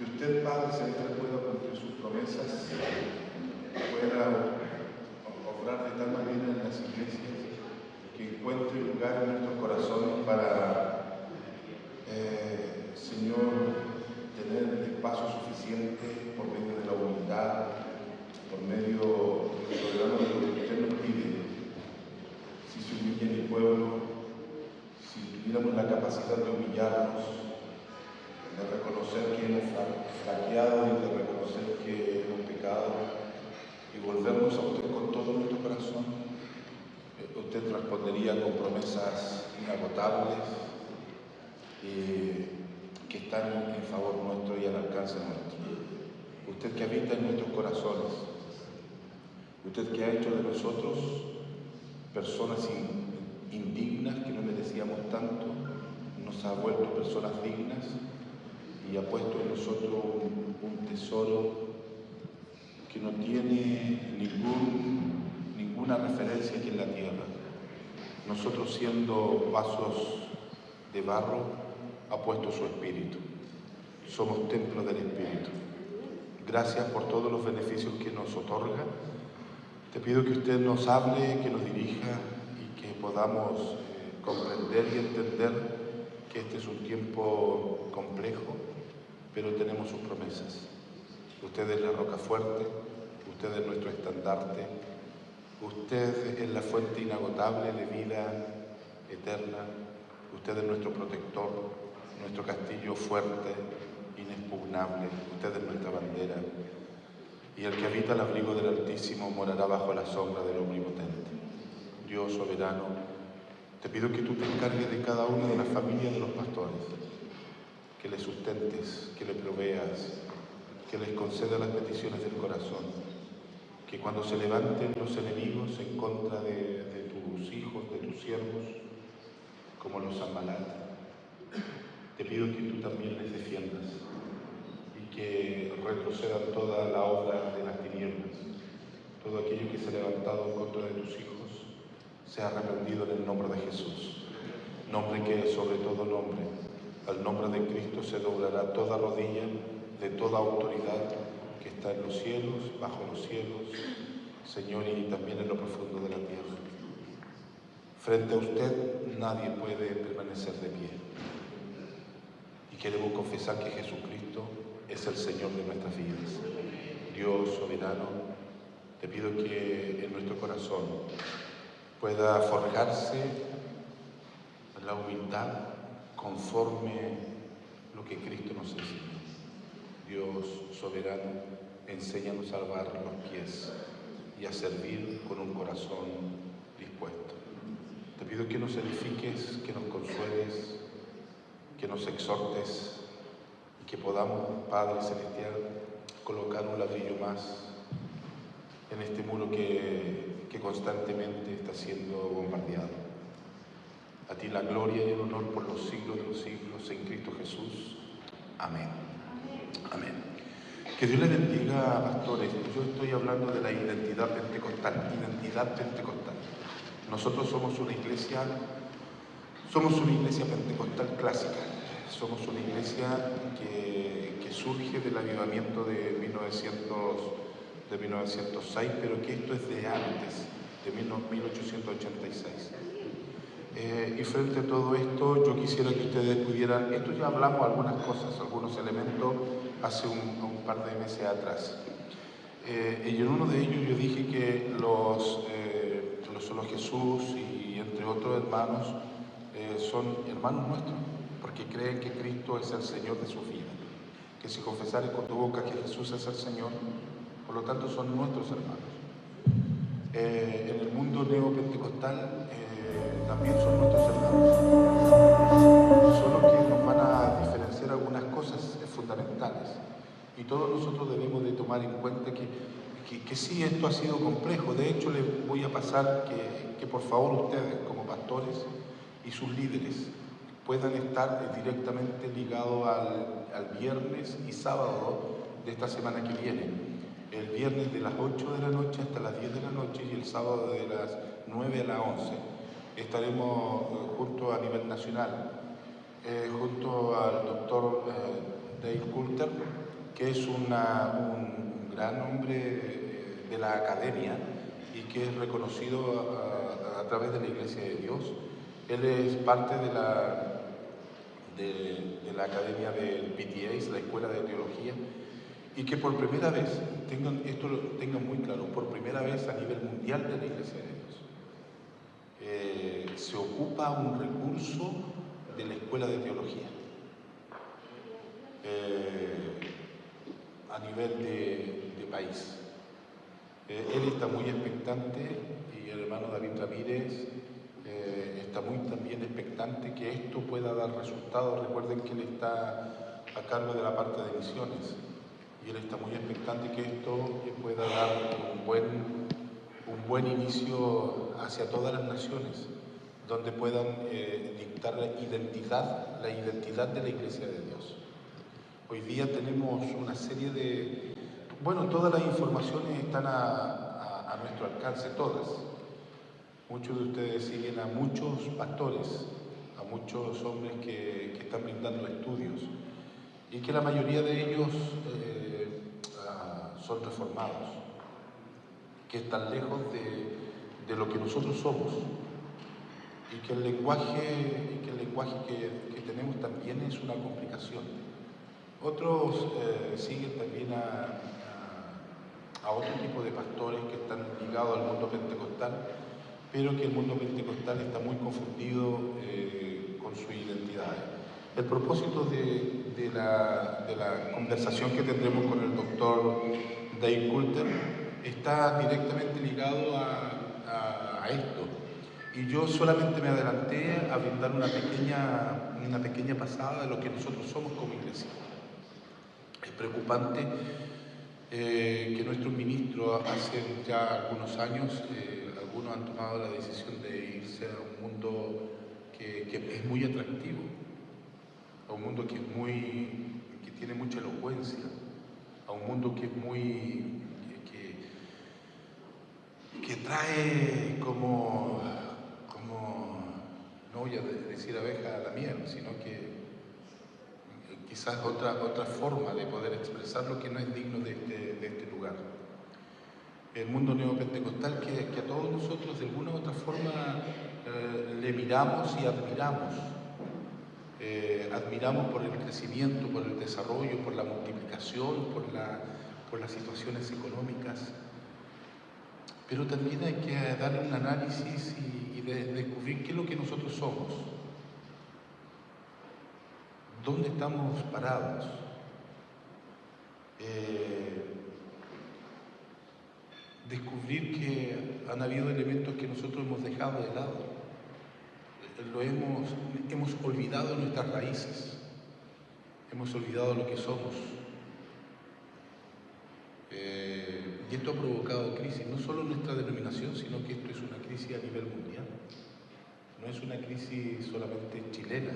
Que usted, Padre Celestial, pueda cumplir sus promesas, pueda obrar de tal manera en las iglesias que encuentre lugar en nuestros corazones para, Señor, tener el espacio suficiente por medio de la humildad, por medio del programa de lo que usted nos pide. Si se humilla mi pueblo, si tuviéramos la capacidad de humillarnos, de reconocer que hemos flaqueado y de reconocer que hemos pecado y volvernos a usted con todo nuestro corazón, usted respondería con promesas inagotables que están en favor nuestro y al alcance nuestro. Usted que habita en nuestros corazones, usted que ha hecho de nosotros personas indignas que no merecíamos tanto, nos ha vuelto personas dignas y ha puesto en nosotros un tesoro que no tiene ninguna referencia aquí en la tierra. Nosotros, siendo vasos de barro, ha puesto su Espíritu. Somos templo del Espíritu. Gracias por todos los beneficios que nos otorga. Te pido que usted nos hable, que nos dirija y que podamos comprender y entender que este es un tiempo complejo, pero tenemos sus promesas. Usted es la roca fuerte, usted es nuestro estandarte, usted es la fuente inagotable de vida eterna, usted es nuestro protector, nuestro castillo fuerte, inexpugnable, usted es nuestra bandera. Y el que habita al abrigo del Altísimo morará bajo la sombra del Omnipotente. Dios soberano, te pido que tú te encargues de cada una de las familias de los pastores, que les sustentes, que les proveas, que les conceda las peticiones del corazón, que cuando se levanten los enemigos en contra de tus hijos, de tus siervos, como los Zambalat, te pido que tú también les defiendas y que retrocedan toda la obra de las tinieblas, todo aquello que se ha levantado en contra de tus hijos, sea reprendido en el nombre de Jesús, nombre que es sobre todo nombre. Al nombre de Cristo se doblará toda rodilla de toda autoridad que está en los cielos, bajo los cielos, Señor, y también en lo profundo de la tierra. Frente a usted nadie puede permanecer de pie. Y queremos confesar que Jesucristo es el Señor de nuestras vidas. Dios soberano, te pido que en nuestro corazón pueda forjarse la humildad conforme lo que Cristo nos enseña. Dios soberano, enséñanos a lavar los pies y a servir con un corazón dispuesto. Te pido que nos edifiques, que nos consueles, que nos exhortes y que podamos, Padre Celestial, colocar un ladrillo más en este muro que constantemente está siendo bombardeado. A ti la gloria y el honor por los siglos de los siglos en Cristo Jesús. Amén. Amén. Que Dios les bendiga, pastores. Yo estoy hablando de la identidad pentecostal. Identidad pentecostal. Nosotros somos una iglesia pentecostal clásica. Somos una iglesia que surge del avivamiento de 1906, pero que esto es de antes, de 1886. Y frente a todo esto, yo quisiera que ustedes pudieran, esto ya hablamos algunas cosas, algunos elementos hace un par de meses atrás. Y en uno de ellos yo dije que los Solo Jesús y entre otros hermanos son hermanos nuestros, porque creen que Cristo es el Señor de su vida, que si confesares con tu boca que Jesús es el Señor, por lo tanto son nuestros hermanos. En el mundo neopentecostal también son nuestros hermanos, solo que nos van a diferenciar algunas cosas fundamentales, y todos nosotros debemos de tomar en cuenta que sí, esto ha sido complejo. De hecho, les voy a pasar que por favor ustedes, como pastores y sus líderes, puedan estar directamente ligados al viernes y sábado de esta semana que viene. El viernes de las 8 de la noche hasta las 10 de la noche y el sábado de las 9 a las 11. Estaremos junto a nivel nacional, junto al doctor Dale Coulter, que es un gran hombre de la academia y que es reconocido a través de la Iglesia de Dios. Él es parte de la academia del PTA, la Escuela de Teología, y que por primera vez, esto lo tengan muy claro, por primera vez a nivel mundial de la Iglesia de Dios, se ocupa un recurso de la Escuela de Teología a nivel de país. Él está muy expectante y el hermano David Ramírez está muy también expectante que esto pueda dar resultados. Recuerden que él está a cargo de la parte de misiones y él está muy expectante que esto pueda dar un buen inicio hacia todas las naciones, donde puedan dictar la identidad de la Iglesia de Dios. Hoy día tenemos una serie de... Bueno, todas las informaciones están a nuestro alcance, todas. Muchos de ustedes siguen a muchos pastores, a muchos hombres que están brindando estudios y que la mayoría de ellos son reformados, que están lejos de lo que nosotros somos y que el lenguaje que tenemos también es una complicación. Otros siguen también a otro tipo de pastores que están ligados al mundo pentecostal, pero que el mundo pentecostal está muy confundido con su identidad. El propósito de la conversación que tendremos con el doctor Dale Coulter está directamente ligado a esto. Y yo solamente me adelanté a brindar una pequeña pasada de lo que nosotros somos como iglesia. Es preocupante que nuestros ministros hace ya algunos años, algunos han tomado la decisión de irse a un mundo que es muy atractivo, a un mundo que tiene mucha elocuencia, a un mundo que es que trae como, no voy a decir abeja a la miel, sino que quizás otra forma de poder expresar lo que no es digno de este lugar. El mundo neopentecostal que a todos nosotros de alguna u otra forma le miramos y admiramos. Admiramos por el crecimiento, por el desarrollo, por la multiplicación, por las situaciones económicas. Pero también hay que darle un análisis y descubrir qué es lo que nosotros somos. ¿Dónde estamos parados? Descubrir que han habido elementos que nosotros hemos dejado de lado. Hemos olvidado nuestras raíces, hemos olvidado lo que somos. Y esto ha provocado crisis, no solo en nuestra denominación, sino que esto es una crisis a nivel mundial. No es una crisis solamente chilena,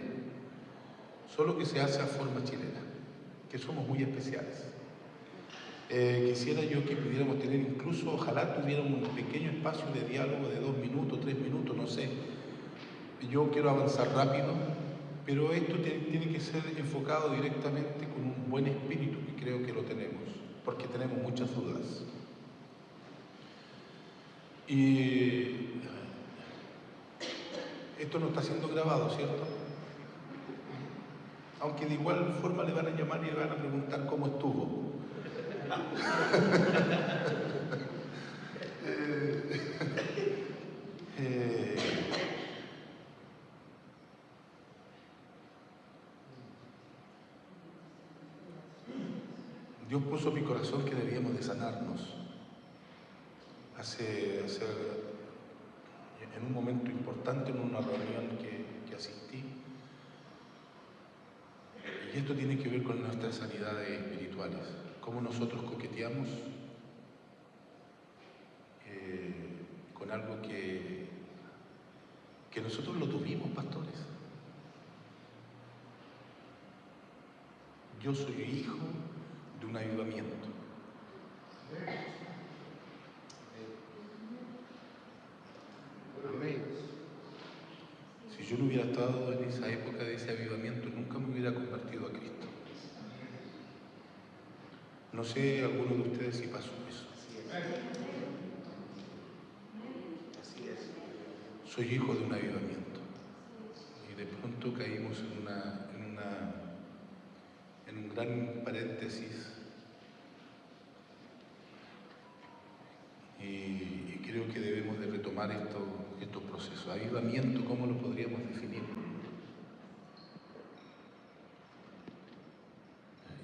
solo que se hace a forma chilena, que somos muy especiales. Quisiera yo que pudiéramos tener incluso, ojalá tuviéramos un pequeño espacio de diálogo de 2 minutos, 3 minutos, no sé. Yo quiero avanzar rápido, pero esto tiene que ser enfocado directamente con un buen espíritu, que creo que lo tenemos, porque tenemos muchas dudas. Y esto no está siendo grabado, ¿cierto? Aunque de igual forma le van a llamar y le van a preguntar cómo estuvo. Dios puso en mi corazón que debíamos de sanarnos. En un momento importante, en una reunión que asistí, y esto tiene que ver con nuestras sanidades espirituales, cómo nosotros coqueteamos con algo que nosotros lo tuvimos, pastores. Yo soy hijo de un avivamiento. Si yo no hubiera estado en esa época de ese avivamiento, nunca me hubiera convertido a Cristo. No sé, alguno de ustedes si pasó eso. Así es. Soy hijo de un avivamiento. Y de pronto caímos en un gran paréntesis. Y creo que debemos de retomar estos procesos. Avivamiento, ¿cómo lo podríamos definir?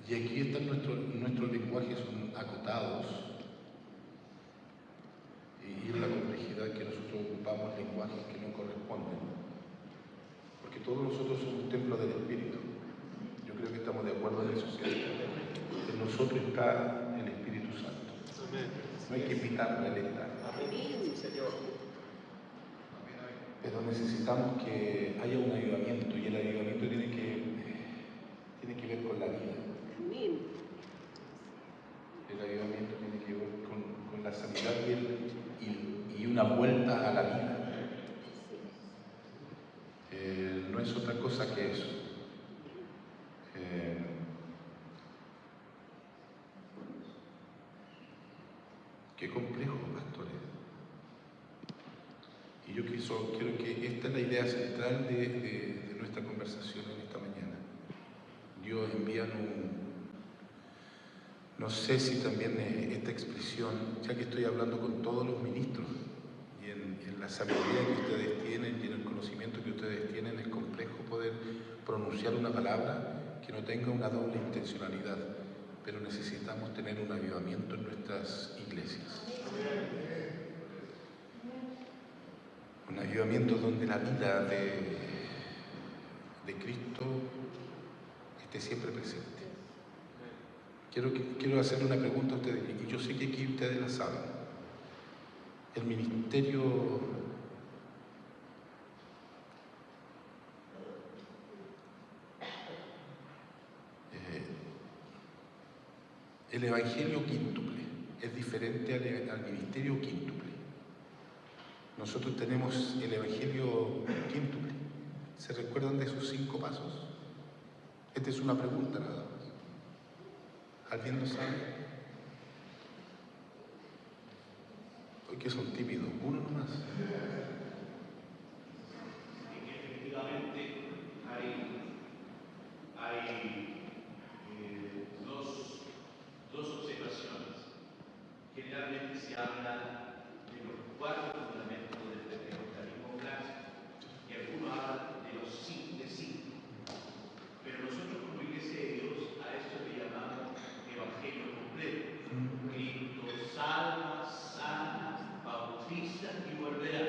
Y aquí están nuestros lenguajes son acotados, y en la complejidad que nosotros ocupamos lenguajes que no corresponden, porque todos nosotros somos templo del Espíritu. Yo creo que estamos de acuerdo en eso, ¿cierto? En nosotros está el Espíritu Santo. No hay que invitarlo, Él está. Pero necesitamos que haya un avivamiento, y el avivamiento tiene que ver con la vida. El avivamiento tiene que ver con la sanidad y una vuelta a la vida. No es otra cosa que eso. Qué complejo, pastores. Y yo quiero que esta es la idea central de nuestra conversación en esta mañana. Dios envía no sé si también esta expresión, ya que estoy hablando con todos los ministros, y en la sabiduría que ustedes tienen y en el conocimiento que ustedes tienen, es complejo poder pronunciar una palabra que no tenga una doble intencionalidad, pero necesitamos tener un avivamiento en nuestras iglesias. Un avivamiento donde la vida de Cristo esté siempre presente. Quiero hacerle una pregunta a ustedes, y yo sé que aquí ustedes la saben. El ministerio el evangelio quíntuple es diferente al ministerio quíntuple. Nosotros tenemos el evangelio quíntuple. ¿Se recuerdan de esos 5 pasos? Esta es una pregunta nada más. ¿Alguien lo sabe? ¿Por qué son tímidos? Uno nomás. Efectivamente hay dos observaciones. Generalmente se habla de los 4 fundamentos del pentecostalismo clásico, y algunos hablan de los 5. Pero nosotros como Iglesia de Dios a esto le llamamos evangelio completo. Cristo salva, sana, bautiza y volverá.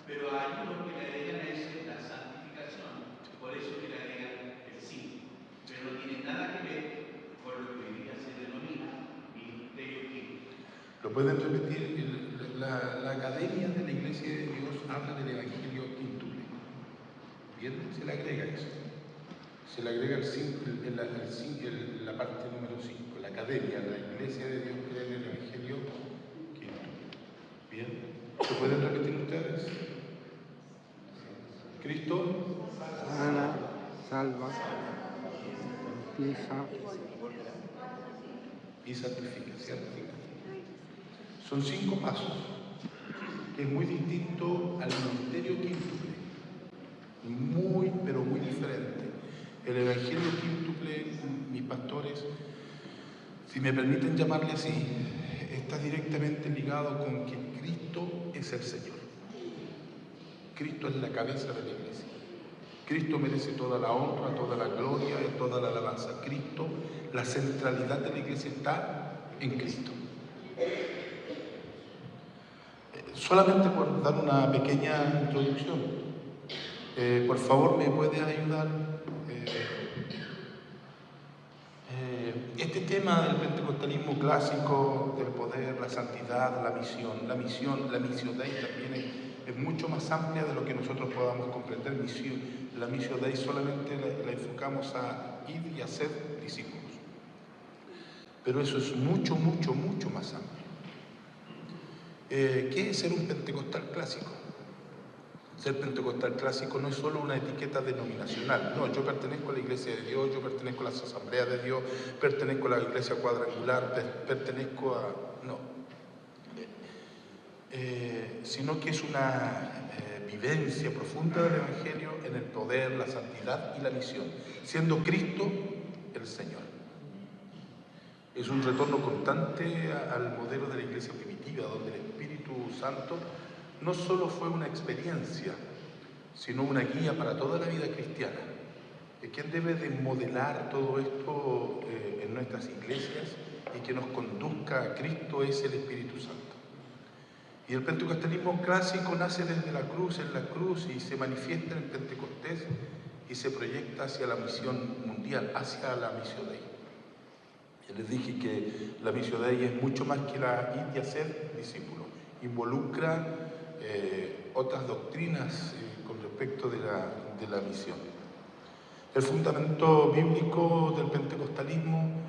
Pero hay unos que le agregan a eso la santificación, por eso que le agregan el 5. Pero no tiene nada que ver con lo que hoy día se denomina ministerio quinto. ¿Lo pueden repetir? La academia de la Iglesia de Dios habla del evangelio quíntuple. ¿Bien? Se le agrega eso. Se le agrega la parte número 5. La academia, la Iglesia de Dios cree en el evangelio quíntuple. ¿Bien? ¿Lo pueden repetir ustedes? Cristo sana, salva, bautiza y santifica, ¿cierto? Son 5 pasos, que es muy distinto al ministerio quíntuple. Muy, pero muy diferente. El evangelio quíntuple, mis pastores, si me permiten llamarle así, está directamente ligado con que Cristo es el Señor. Cristo es la cabeza de la iglesia. Cristo merece toda la honra, toda la gloria y toda la alabanza. Cristo, la centralidad de la iglesia está en Cristo. Solamente por dar una pequeña introducción, por favor, ¿me puede ayudar? Este tema del pentecostalismo clásico, del poder, la santidad, la misión Dei también es mucho más amplia de lo que nosotros podamos comprender. La misión Dei solamente la enfocamos a ir y a ser discípulos. Pero eso es mucho, mucho, mucho más amplio. ¿Qué es ser un pentecostal clásico? Ser pentecostal clásico no es solo una etiqueta denominacional. No, yo pertenezco a la Iglesia de Dios, yo pertenezco a las asambleas de Dios, pertenezco a la Iglesia cuadrangular, pertenezco a... No. Sino que es una vivencia profunda del Evangelio en el poder, la santidad y la misión, siendo Cristo el Señor. Es un retorno constante al modelo de la Iglesia primitiva, donde el Espíritu Santo no solo fue una experiencia, sino una guía para toda la vida cristiana. ¿Quién debe de modelar todo esto en nuestras iglesias y que nos conduzca a Cristo? Es el Espíritu Santo. Y el pentecostalismo clásico nace desde la cruz, en la cruz, y se manifiesta en el Pentecostés y se proyecta hacia la misión mundial, hacia la misión Dei. Ya les dije que la misión Dei es mucho más que la ir y hacer discípulos, involucra otras doctrinas con respecto de la misión. El fundamento bíblico del pentecostalismo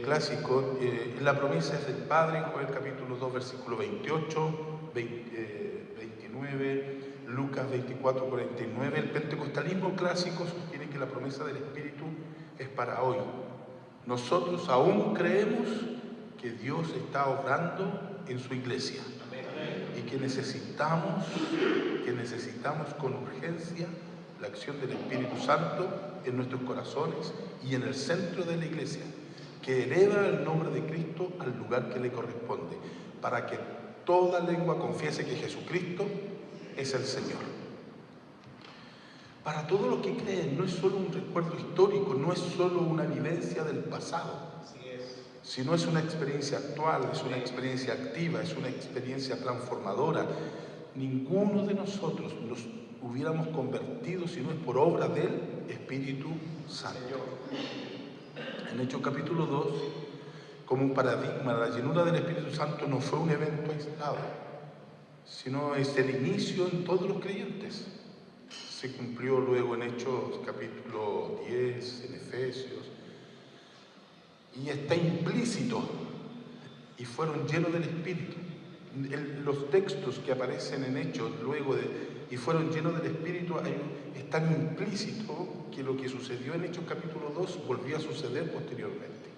clásico, la promesa es del Padre, en Joel capítulo 2, versículo 28, 29, Lucas 24, 49. El pentecostalismo clásico sostiene que la promesa del Espíritu es para hoy. Nosotros aún creemos que Dios está obrando en su iglesia y que necesitamos con urgencia la acción del Espíritu Santo en nuestros corazones y en el centro de la iglesia, que eleva el nombre de Cristo al lugar que le corresponde, para que toda lengua confiese que Jesucristo es el Señor. Para todos los que creen, no es solo un recuerdo histórico, no es solo una vivencia del pasado, sino es una experiencia actual, es una experiencia activa, es una experiencia transformadora. Ninguno de nosotros nos hubiéramos convertido si no es por obra del Espíritu Santo. En Hechos capítulo 2, como un paradigma, la llenura del Espíritu Santo no fue un evento aislado, sino es el inicio en todos los creyentes. Se cumplió luego en Hechos capítulo 10, en Efesios, y está implícito, y fueron llenos del Espíritu. Los textos que aparecen en Hechos luego y fueron llenos del Espíritu, es tan implícito que lo que sucedió en Hechos capítulo 2 volvió a suceder posteriormente.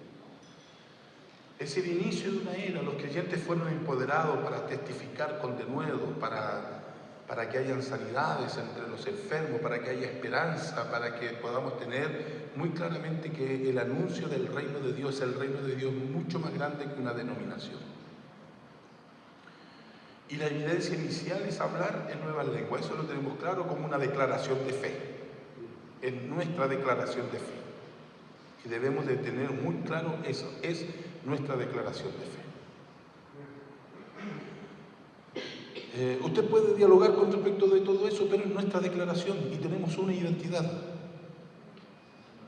Es el inicio de una era. Los creyentes fueron empoderados para testificar con denuedo, para que hayan sanidades entre los enfermos, para que haya esperanza, para que podamos tener muy claramente que el anuncio del reino de Dios es el reino de Dios mucho más grande que una denominación. Y la evidencia inicial es hablar en nuevas lenguas. Eso lo tenemos claro como una declaración de fe. Es nuestra declaración de fe. Y debemos de tener muy claro eso. Es nuestra declaración de fe. Usted puede dialogar con respecto de todo eso, pero es nuestra declaración y tenemos una identidad.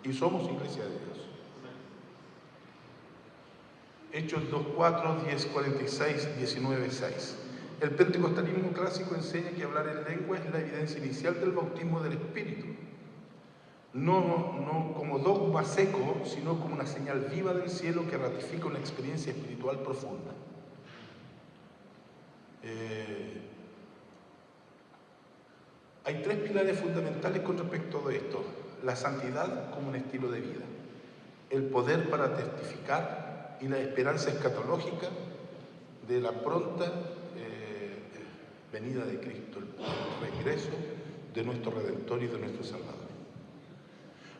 Y somos Iglesia de Dios. Hechos 2:4, 10:46, 19:6. El pentecostalismo clásico enseña que hablar en lengua es la evidencia inicial del bautismo del Espíritu. No como dogma seco, sino como una señal viva del cielo que ratifica una experiencia espiritual profunda. Hay tres pilares fundamentales con respecto a esto. La santidad como un estilo de vida, el poder para testificar y la esperanza escatológica de la pronta venida de Cristo, el regreso de nuestro Redentor y de nuestro Salvador.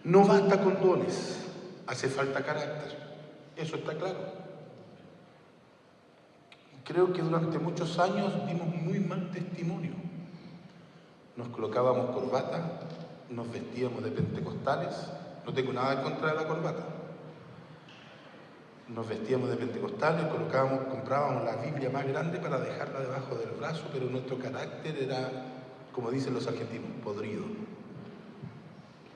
No basta con dones, hace falta carácter, eso está claro. Creo que durante muchos años dimos muy mal testimonio. Nos colocábamos corbata, nos vestíamos de pentecostales, no tengo nada en contra de la corbata. Nos vestíamos de pentecostales, comprábamos la Biblia más grande para dejarla debajo del brazo, pero nuestro carácter era, como dicen los argentinos, podrido.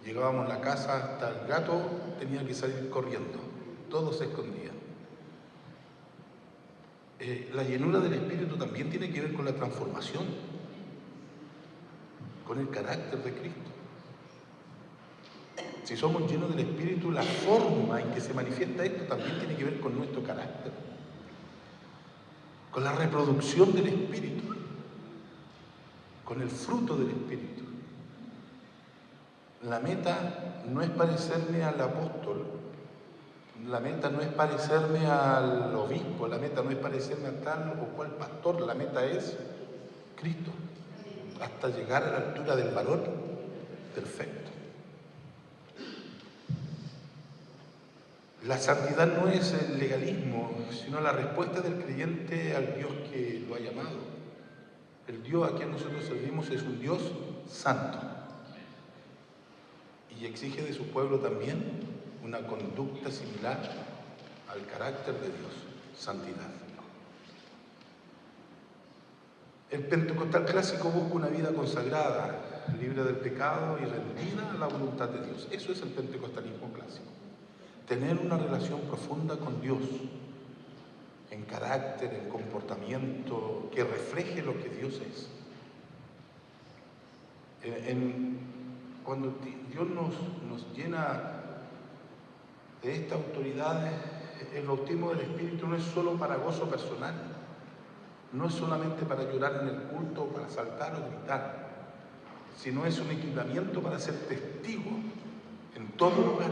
Llegábamos a la casa, hasta el gato tenía que salir corriendo, todo se escondía. La llenura del Espíritu también tiene que ver con la transformación, con el carácter de Cristo. Si somos llenos del Espíritu, la forma en que se manifiesta esto también tiene que ver con nuestro carácter, con la reproducción del Espíritu, con el fruto del Espíritu. La meta no es parecerme al apóstol, la meta no es parecerme al obispo, la meta no es parecerme a tal o cual pastor, la meta es Cristo, hasta llegar a la altura del varón perfecto. La santidad no es el legalismo, sino la respuesta del creyente al Dios que lo ha llamado. El Dios a quien nosotros servimos es un Dios santo y exige de su pueblo también una conducta similar al carácter de Dios, santidad. El pentecostal clásico busca una vida consagrada, libre del pecado y rendida a la voluntad de Dios. Eso es el pentecostalismo clásico. Tener una relación profunda con Dios, en carácter, en comportamiento, que refleje lo que Dios es. Cuando Dios nos llena de esta autoridad, el bautismo del Espíritu no es solo para gozo personal, no es solamente para llorar en el culto, o para saltar o gritar, sino es un equipamiento para ser testigo en todo lugar.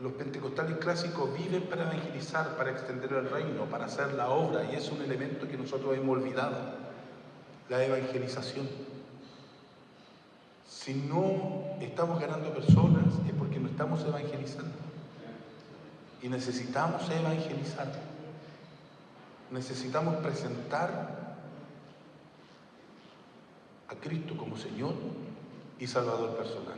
Los pentecostales clásicos viven para evangelizar, para extender el reino, para hacer la obra, y es un elemento que nosotros hemos olvidado, la evangelización. Si no estamos ganando personas es porque no estamos evangelizando. Y necesitamos evangelizar. Necesitamos presentar a Cristo como Señor y Salvador personal.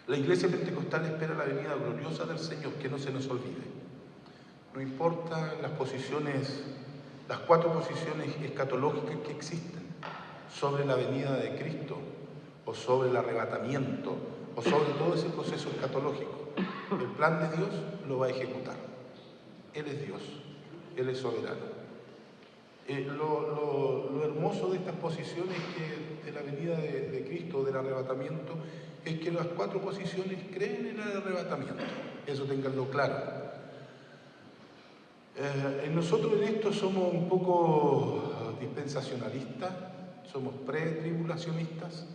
La Iglesia Pentecostal espera la venida gloriosa del Señor, que no se nos olvide. No importa las posiciones, las 4 posiciones escatológicas que existen sobre la venida de Cristo, o sobre el arrebatamiento, o sobre todo ese proceso escatológico. El plan de Dios lo va a ejecutar. Él es Dios, Él es soberano. Lo hermoso de estas posiciones de la venida de Cristo, del arrebatamiento, es que las 4 posiciones creen en el arrebatamiento. Eso ténganlo claro. Nosotros en esto somos un poco dispensacionalistas, somos pre-tribulacionistas,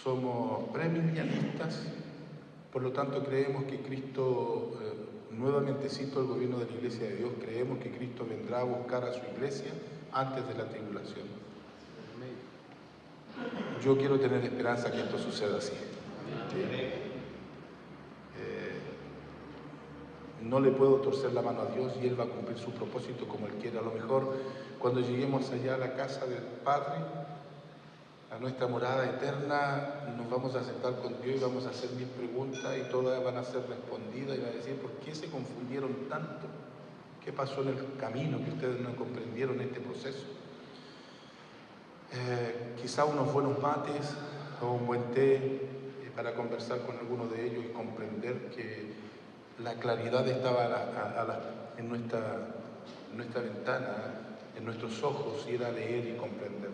somos premilenialistas, por lo tanto creemos que Cristo, nuevamente cito el gobierno de la Iglesia de Dios, creemos que Cristo vendrá a buscar a su Iglesia antes de la tribulación. Yo quiero tener esperanza que esto suceda así. No le puedo torcer la mano a Dios y Él va a cumplir su propósito como Él quiere. A lo mejor cuando lleguemos allá a la casa del Padre, a nuestra morada eterna, nos vamos a sentar con Dios y vamos a hacer 1000 preguntas y todas van a ser respondidas y va a decir, ¿por qué se confundieron tanto? ¿Qué pasó en el camino que ustedes no comprendieron este proceso? Quizá unos buenos mates o un buen té para conversar con alguno de ellos y comprender que la claridad estaba en nuestra ventana, en nuestros ojos, y era leer y comprender.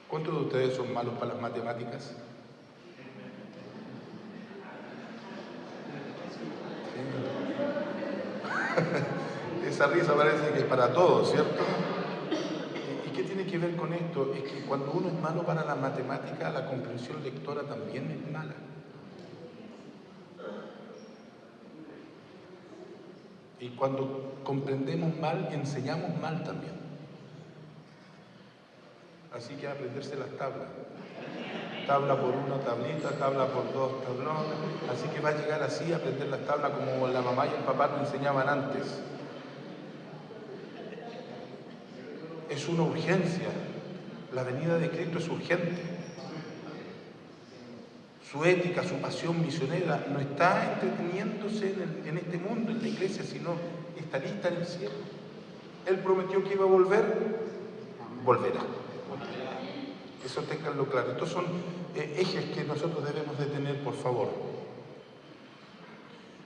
¿Cuántos de ustedes son malos para las matemáticas? ¿Sí? Esa risa parece que es para todos, ¿cierto? ¿Y qué tiene que ver con esto? Es que cuando uno es malo para la matemática, la comprensión lectora también es mala. Y cuando comprendemos mal, enseñamos mal también. Así que aprenderse las tablas. Tabla por 1, tablita, tabla por 2, tablón. Así que va a llegar así a aprender las tablas como la mamá y el papá nos enseñaban antes. Es una urgencia. La venida de Cristo es urgente. Su ética, su pasión misionera no está entreteniéndose en este mundo, en la iglesia, sino está lista en el cielo. Él prometió que iba a volver, volverá. Eso ténganlo claro. Estos son ejes que nosotros debemos de tener, por favor.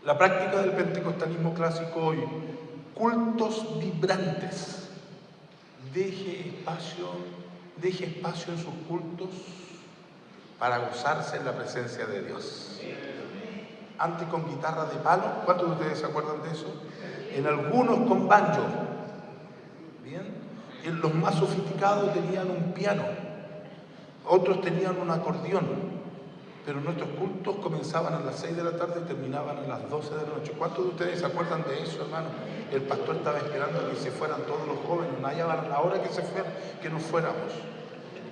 La práctica del pentecostalismo clásico hoy, cultos vibrantes. Deje espacio en sus cultos para gozarse en la presencia de Dios. Antes con guitarra de palo, ¿cuántos de ustedes se acuerdan de eso? En algunos con banjo. Bien, Y los más sofisticados tenían un piano, otros tenían un acordeón, pero nuestros cultos comenzaban a las 6 de la tarde y terminaban a las 12 de la noche. ¿Cuántos de ustedes se acuerdan de eso, hermano? El pastor estaba esperando que se fueran todos los jóvenes, no hallaban la hora que se fueran, que nos fuéramos.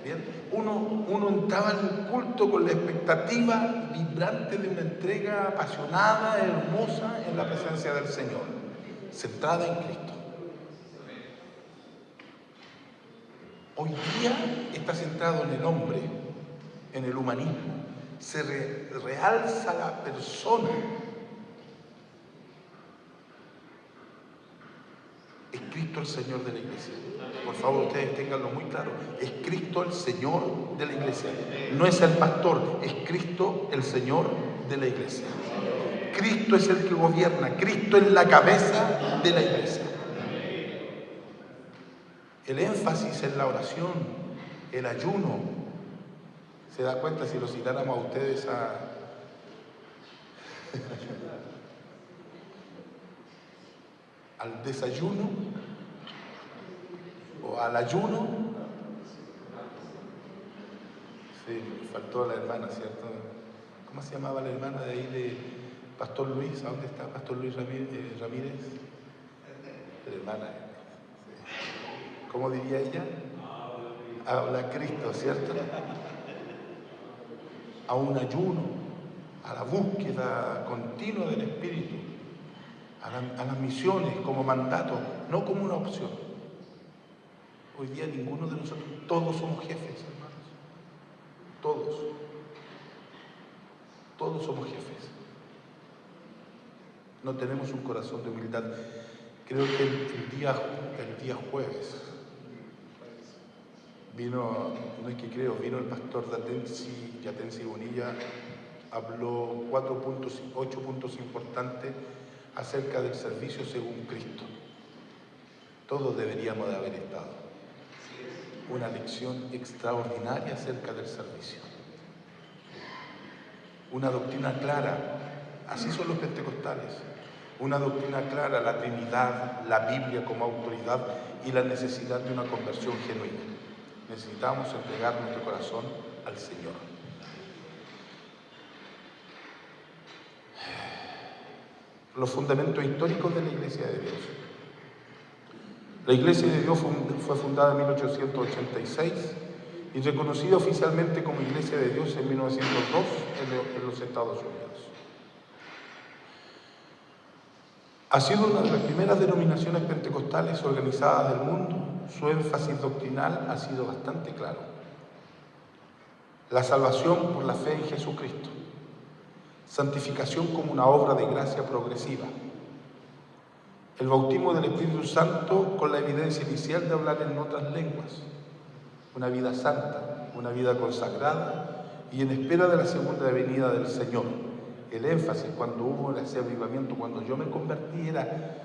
Bien, uno entraba en el culto con la expectativa vibrante de una entrega apasionada, hermosa en la presencia del Señor, centrada en Cristo. Hoy día está centrado en el hombre, en el humanismo. Se realza la persona. Es Cristo el Señor de la iglesia. Por favor, ustedes ténganlo muy claro. Es Cristo el Señor de la iglesia. No es el pastor, es Cristo el Señor de la iglesia. Cristo es el que gobierna. Cristo es la cabeza de la iglesia. El énfasis en la oración, el ayuno. ¿Se da cuenta si lo citáramos a ustedes al desayuno o al ayuno? Sí, me faltó la hermana, ¿cierto? ¿Cómo se llamaba la hermana de ahí de Pastor Luis? ¿A dónde está Pastor Luis Ramírez? La hermana. Sí. ¿Cómo diría ella? Habla Cristo, ¿cierto? A un ayuno, a la búsqueda continua del Espíritu, a las misiones como mandato, no como una opción. Hoy día ninguno de nosotros, todos somos jefes, hermanos. Todos somos jefes. No tenemos un corazón de humildad. Creo que el día jueves vino el pastor Yatensi Bonilla, habló 8 puntos importantes acerca del servicio según Cristo. Todos deberíamos de haber estado. Una lección extraordinaria acerca del servicio. Una doctrina clara, así son los pentecostales. Una doctrina clara, la Trinidad, la Biblia como autoridad y la necesidad de una conversión genuina. Necesitamos entregar nuestro corazón al Señor. Los fundamentos históricos de la Iglesia de Dios. La Iglesia de Dios fue fundada en 1886 y reconocida oficialmente como Iglesia de Dios en 1902 en los Estados Unidos. Ha sido una de las primeras denominaciones pentecostales organizadas del mundo. Su énfasis doctrinal ha sido bastante claro. La salvación por la fe en Jesucristo. Santificación como una obra de gracia progresiva. El bautismo del Espíritu Santo con la evidencia inicial de hablar en otras lenguas. Una vida santa, una vida consagrada y en espera de la segunda venida del Señor. El énfasis cuando hubo ese avivamiento, cuando yo me convertí, era: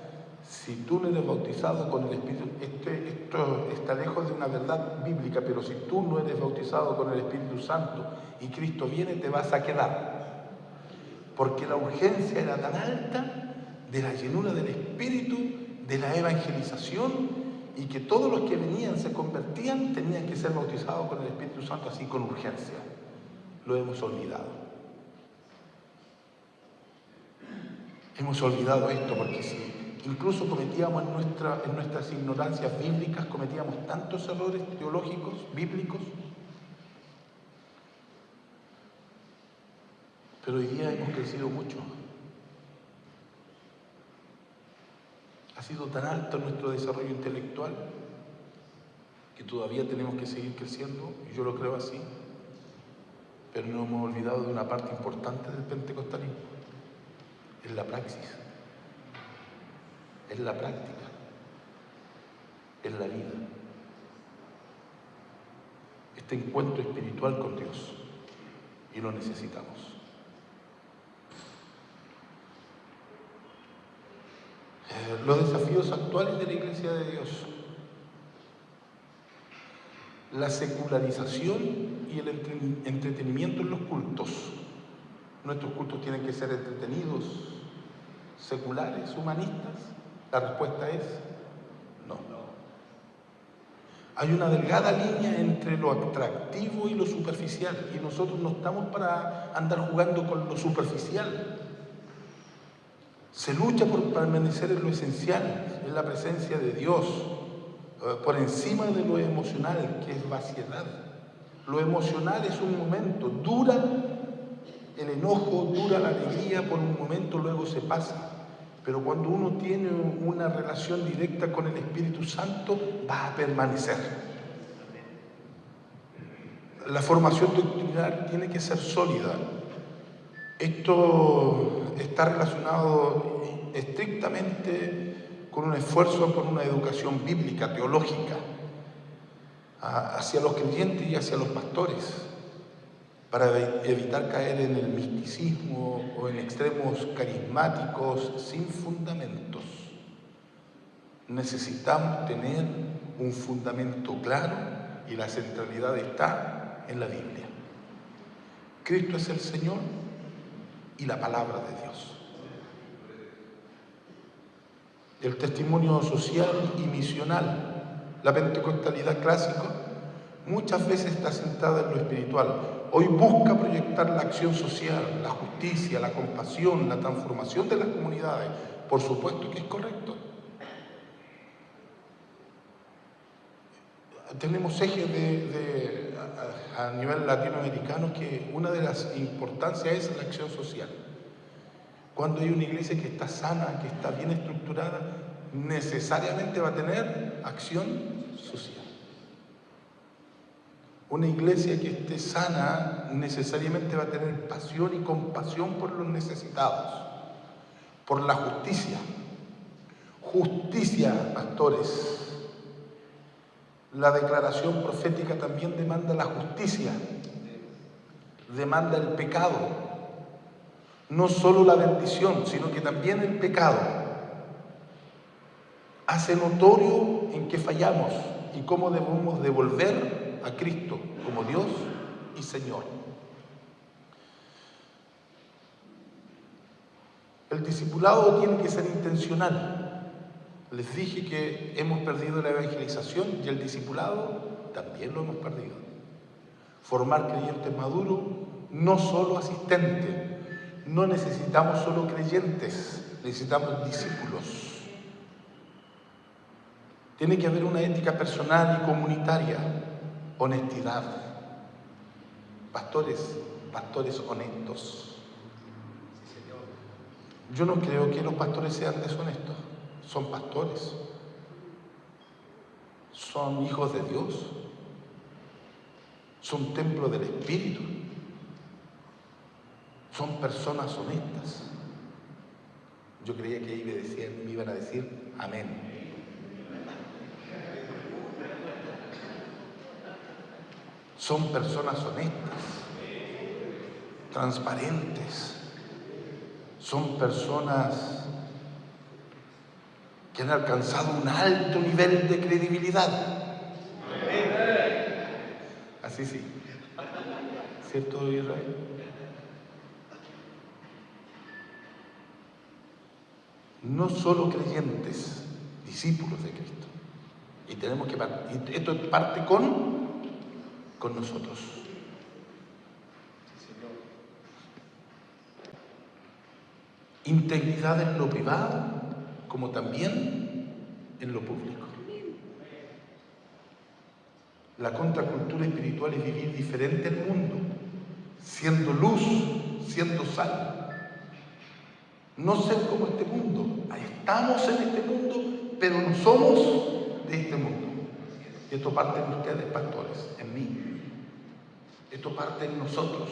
si tú no eres bautizado con el Espíritu, esto está lejos de una verdad bíblica, pero si tú no eres bautizado con el Espíritu Santo y Cristo viene, te vas a quedar. Porque la urgencia era tan alta de la llenura del Espíritu, de la evangelización, y que todos los que venían, se convertían, tenían que ser bautizados con el Espíritu Santo, así con urgencia. Lo hemos olvidado. Hemos olvidado esto porque si incluso cometíamos en nuestras ignorancias bíblicas, cometíamos tantos errores teológicos, bíblicos, pero hoy día hemos crecido mucho. Ha sido tan alto nuestro desarrollo intelectual que todavía tenemos que seguir creciendo, y yo lo creo así, pero no hemos olvidado de una parte importante del pentecostalismo. Es la praxis, es la práctica, es la vida. Este encuentro espiritual con Dios, y lo necesitamos. Los desafíos actuales de la Iglesia de Dios: la secularización y el entretenimiento en los cultos. Nuestros cultos tienen que ser entretenidos, seculares, humanistas. La respuesta es no. Hay una delgada línea entre lo atractivo y lo superficial, y nosotros no estamos para andar jugando con lo superficial. Se lucha por permanecer en lo esencial, en la presencia de Dios, por encima de lo emocional, que es vaciedad. Lo emocional es un momento, dura el enojo, dura la alegría por un momento, luego se pasa. Pero cuando uno tiene una relación directa con el Espíritu Santo, va a permanecer. La formación doctrinal tiene que ser sólida. Esto está relacionado estrictamente con un esfuerzo por una educación bíblica, teológica, hacia los creyentes y hacia los pastores, para evitar caer en el misticismo o en extremos carismáticos sin fundamentos. Necesitamos tener un fundamento claro y la centralidad está en la Biblia. Cristo es el Señor y la palabra de Dios. El testimonio social y misional, la pentecostalidad clásica, muchas veces está sentada en lo espiritual. Hoy busca proyectar la acción social, la justicia, la compasión, la transformación de las comunidades. Por supuesto que es correcto. Tenemos ejes a nivel latinoamericano que una de las importancias es la acción social. Cuando hay una iglesia que está sana, que está bien estructurada, necesariamente va a tener acción social. Una iglesia que esté sana necesariamente va a tener pasión y compasión por los necesitados, por la justicia. Justicia, pastores. La declaración profética también demanda la justicia, demanda el pecado. No solo la bendición, sino que también el pecado. Hace notorio en qué fallamos y cómo debemos devolver a Cristo como Dios y Señor. El discipulado tiene que ser intencional. Les dije que hemos perdido la evangelización y el discipulado también lo hemos perdido. Formar creyentes maduros, no solo asistentes. No necesitamos solo creyentes, necesitamos discípulos. Tiene que haber una ética personal y comunitaria, honestidad. Pastores honestos. Yo no creo que los pastores sean deshonestos, son pastores, son hijos de Dios, son templo del Espíritu. Son personas honestas. Yo creía que me iban a decir amén. Son personas honestas, transparentes. Son personas que han alcanzado un alto nivel de credibilidad. Así sí. ¿Cierto, Israel? No solo creyentes, discípulos de Cristo. Y tenemos que partir. Esto parte con nosotros. Integridad en lo privado, como también en lo público. La contracultura espiritual es vivir diferente al mundo, siendo luz, siendo sal. No ser como este mundo. Estamos en este mundo, pero no somos de este mundo. Y esto parte en ustedes, pastores, en mí. Esto parte en nosotros.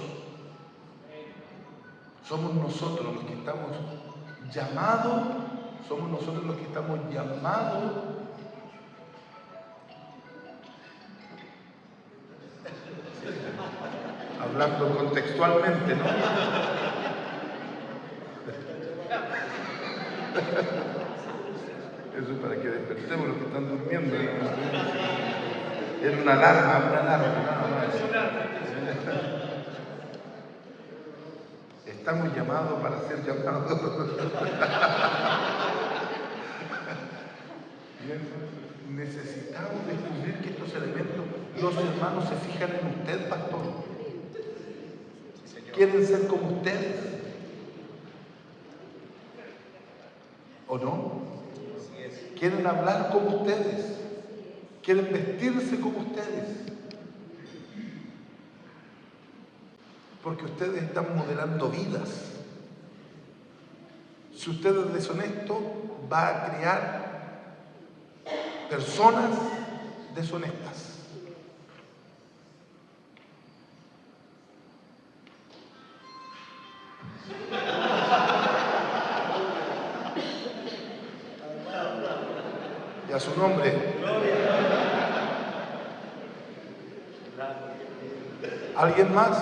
Somos nosotros los que estamos llamados, hablando contextualmente, ¿no? Eso es para que despertemos los que están durmiendo. Es una alarma, nada más. Estamos llamados para ser llamados. necesitamos descubrir que estos elementos, los hermanos se fijan en usted, pastor. ¿Quieren ser como ustedes? ¿O no? ¿Quieren hablar como ustedes? ¿Quieren vestirse como ustedes? Porque ustedes están modelando vidas. Si usted es deshonesto, va a crear personas deshonestas. Y a su nombre. ¿Alguien más?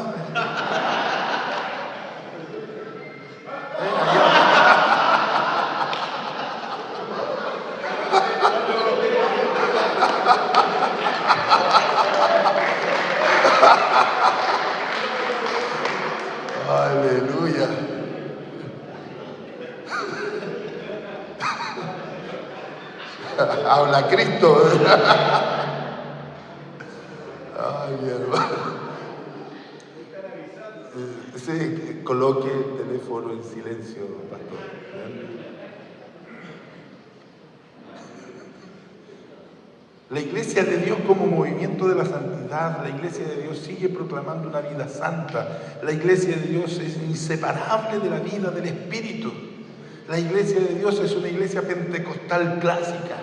Aleluya. Habla Cristo. Ay, mi hermano. Sí, coloque el teléfono en silencio, pastor. La Iglesia de Dios como movimiento de la santidad, la Iglesia de Dios sigue proclamando una vida santa. La Iglesia de Dios es inseparable de la vida del Espíritu. La Iglesia de Dios es una iglesia pentecostal clásica.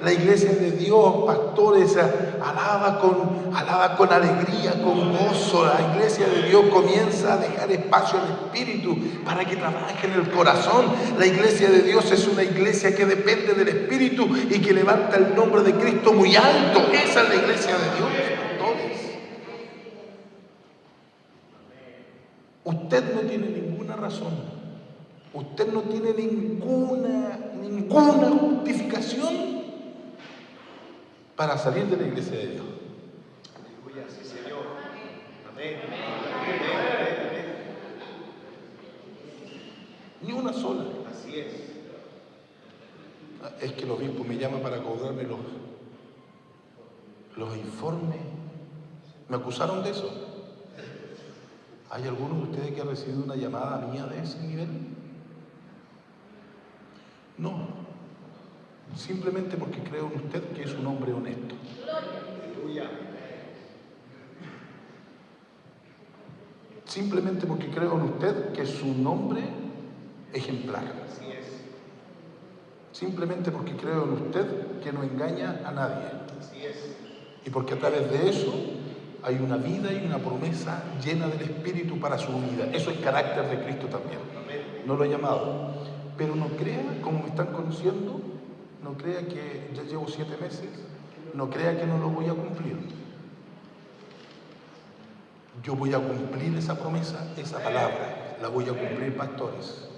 La Iglesia de Dios, pastores, alaba con alegría, con gozo. La Iglesia de Dios comienza a dejar espacio al Espíritu para que trabaje en el corazón. La Iglesia de Dios es una iglesia que depende del Espíritu y que levanta el nombre de Cristo muy alto. Esa es la Iglesia de Dios, pastores. Usted no tiene ninguna razón. Usted no tiene ninguna justificación para salir de la Iglesia de Dios. Aleluya, sí, Señor. Amén. Ni una sola. Así es. Es que el obispo me llama para cobrarme los informes. ¿Me acusaron de eso? ¿Hay alguno de ustedes que ha recibido una llamada mía de ese nivel? No, simplemente porque creo en usted que es un hombre honesto. Aleluya. Simplemente porque creo en usted que es un hombre ejemplar. Así es. Simplemente porque creo en usted que no engaña a nadie. Así es. Y porque a través de eso hay una vida y una promesa llena del Espíritu para su vida. Eso es carácter de Cristo también. No lo he llamado. Pero no crea, como me están conociendo, no crea que ya llevo 7 meses, no crea que no lo voy a cumplir. Yo voy a cumplir esa promesa, esa palabra, la voy a cumplir, pastores.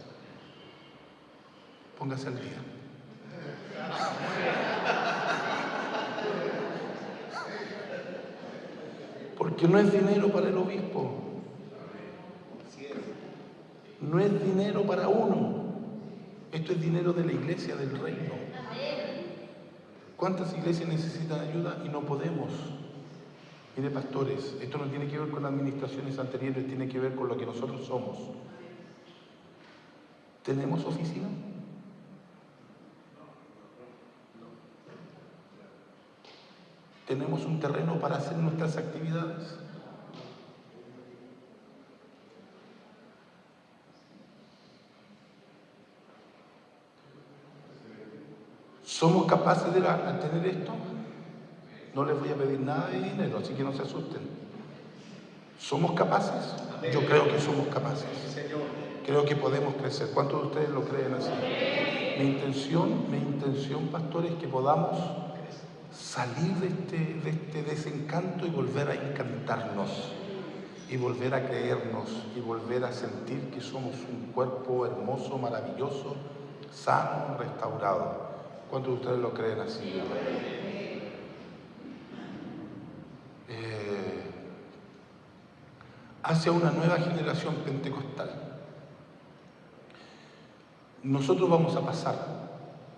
Póngase al día. Porque no es dinero para el obispo. No es dinero para uno. Esto es dinero de la iglesia, del reino. ¿Cuántas iglesias necesitan ayuda y no podemos? Mire, pastores, esto no tiene que ver con administraciones anteriores, tiene que ver con lo que nosotros somos. ¿Tenemos oficina? ¿Tenemos un terreno para hacer nuestras actividades? ¿Somos capaces de tener esto? No les voy a pedir nada de dinero, así que no se asusten. ¿Somos capaces? Yo creo que somos capaces. Creo que podemos crecer. ¿Cuántos de ustedes lo creen así? Mi intención, pastor, es que podamos salir de este desencanto y volver a encantarnos, y volver a creernos, y volver a sentir que somos un cuerpo hermoso, maravilloso, sano, restaurado. ¿Cuántos de ustedes lo creen así? Hacia una nueva generación pentecostal. Nosotros vamos a pasar,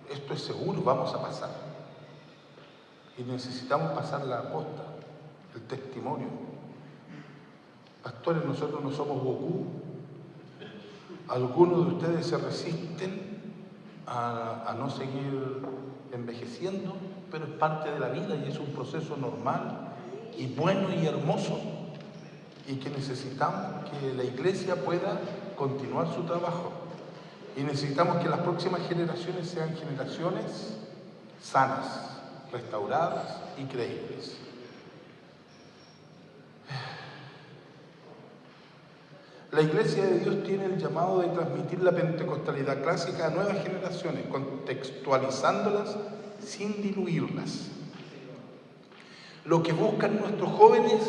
esto es seguro, vamos a pasar Y necesitamos pasar la posta, el testimonio. Pastores, nosotros no somos Goku. Algunos de ustedes se resisten a no seguir envejeciendo, pero es parte de la vida y es un proceso normal y bueno y hermoso. Y que necesitamos que la iglesia pueda continuar su trabajo. Y necesitamos que las próximas generaciones sean generaciones sanas, restauradas y creíbles. La Iglesia de Dios tiene el llamado de transmitir la pentecostalidad clásica a nuevas generaciones, contextualizándolas sin diluirlas. Lo que buscan nuestros jóvenes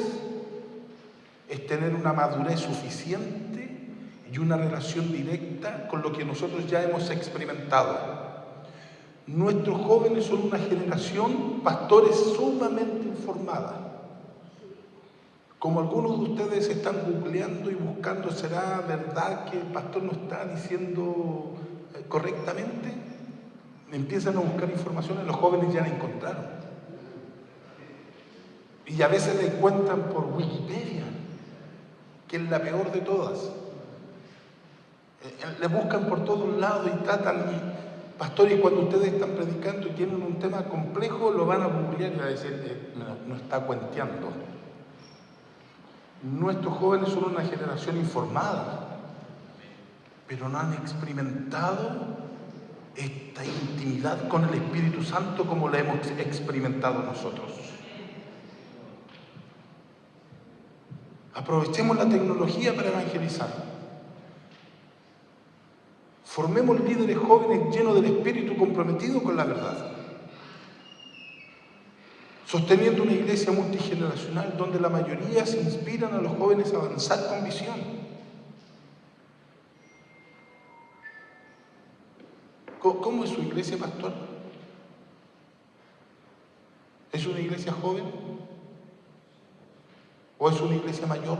es tener una madurez suficiente y una relación directa con lo que nosotros ya hemos experimentado. Nuestros jóvenes son una generación, pastores, sumamente informada. Como algunos de ustedes están googleando y buscando, ¿será verdad que el pastor no está diciendo correctamente? Empiezan a buscar información y los jóvenes ya la encontraron. Y a veces la encuentran por Wikipedia, que es la peor de todas. Le buscan por todos lados y tratan. Pastores, cuando ustedes están predicando y tienen un tema complejo, lo van a googlear y van a decir, no está cuenteando. Nuestros jóvenes son una generación informada, pero no han experimentado esta intimidad con el Espíritu Santo como la hemos experimentado nosotros. Aprovechemos la tecnología para evangelizar. Formemos líderes jóvenes llenos del Espíritu, comprometidos con la verdad. Sosteniendo una iglesia multigeneracional donde la mayoría se inspiran a los jóvenes a avanzar con visión. ¿Cómo es su iglesia, pastor? ¿Es una iglesia joven? ¿O es una iglesia mayor?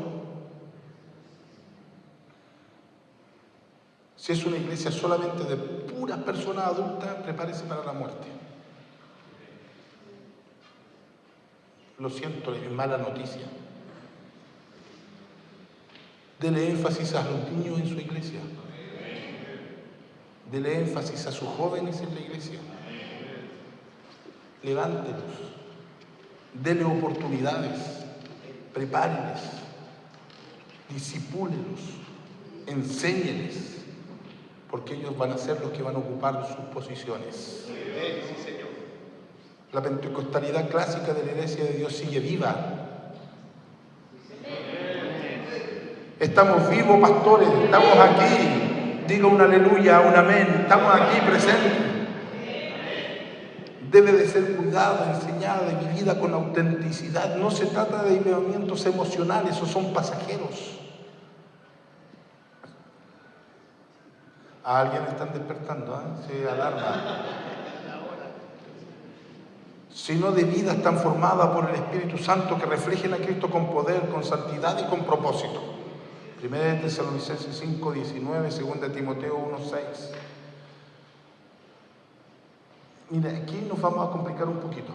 Si es una iglesia solamente de puras personas adultas, prepárese para la muerte. Lo siento, es mala noticia. Dele énfasis a los niños en su iglesia. Dele énfasis a sus jóvenes en la iglesia. Levántelos. Dele oportunidades. Prepárenles. Discipúlelos. Enséñeles. Porque ellos van a ser los que van a ocupar sus posiciones. Sí, Señor. La pentecostalidad clásica de la Iglesia de Dios sigue viva. Estamos vivos, pastores, estamos aquí. Diga un aleluya, un amén. Estamos aquí presentes. Debe de ser cuidada, enseñada y vivida con autenticidad. No se trata de avivamientos emocionales, esos son pasajeros. ¿A alguien están despertando? Se alarma. Sino de vidas tan formadas por el Espíritu Santo que reflejen a Cristo con poder, con santidad y con propósito. 1 Tesalonicenses 5:19, 2 Timoteo 1:6. Mira, aquí nos vamos a complicar un poquito,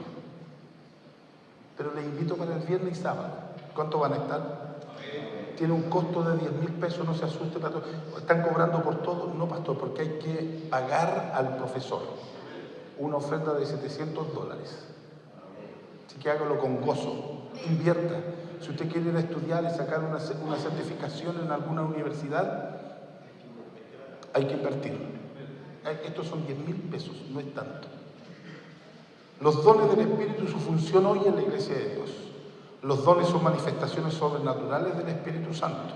pero les invito para el viernes y sábado. ¿Cuánto van a estar? Tiene un costo de 10,000 pesos, no se asuste, pastor. ¿Están cobrando por todo? No, pastor, porque hay que pagar al profesor una oferta de $700. Así que hágalo con gozo, invierta. Si usted quiere ir a estudiar y sacar una certificación en alguna universidad, hay que invertir. Estos son 10,000 pesos, no es tanto. Los dones del Espíritu, su función hoy en la Iglesia de Dios. Los dones son manifestaciones sobrenaturales del Espíritu Santo.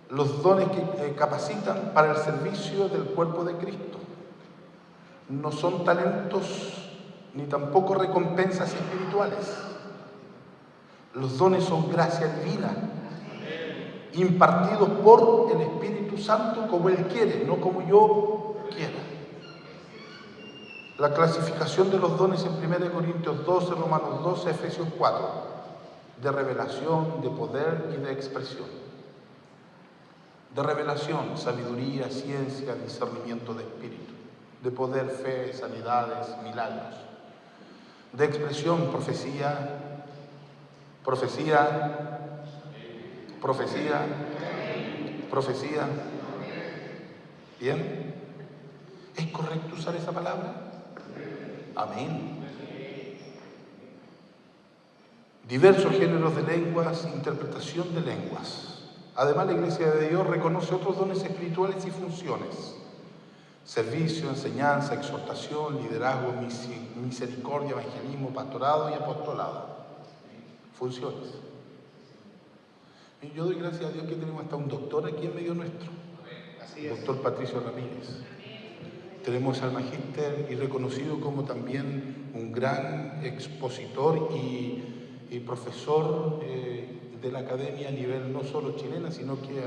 Los dones que capacitan para el servicio del cuerpo de Cristo. No son talentos ni tampoco recompensas espirituales. Los dones son gracia divina, impartidos por el Espíritu Santo como Él quiere, no como yo quiera. La clasificación de los dones en 1 Corintios 12, Romanos 12, Efesios 4, de revelación, de poder y de expresión. De revelación, sabiduría, ciencia, discernimiento de espíritu. De poder, fe, sanidades, milagros. de expresión, profecía, profecía, profecía, profecía. ¿Bien? ¿Es correcto usar esa palabra? Amén. Diversos géneros de lenguas, interpretación de lenguas. Además, la Iglesia de Dios reconoce otros dones espirituales y funciones: servicio, enseñanza, exhortación, liderazgo, misericordia, evangelismo, pastorado y apostolado. Funciones. Y yo doy gracias a Dios que tenemos hasta un doctor aquí en medio nuestro, el doctor Patricio Ramírez. Tenemos al magíster y reconocido como también un gran expositor y profesor de la academia a nivel no solo chilena, sino que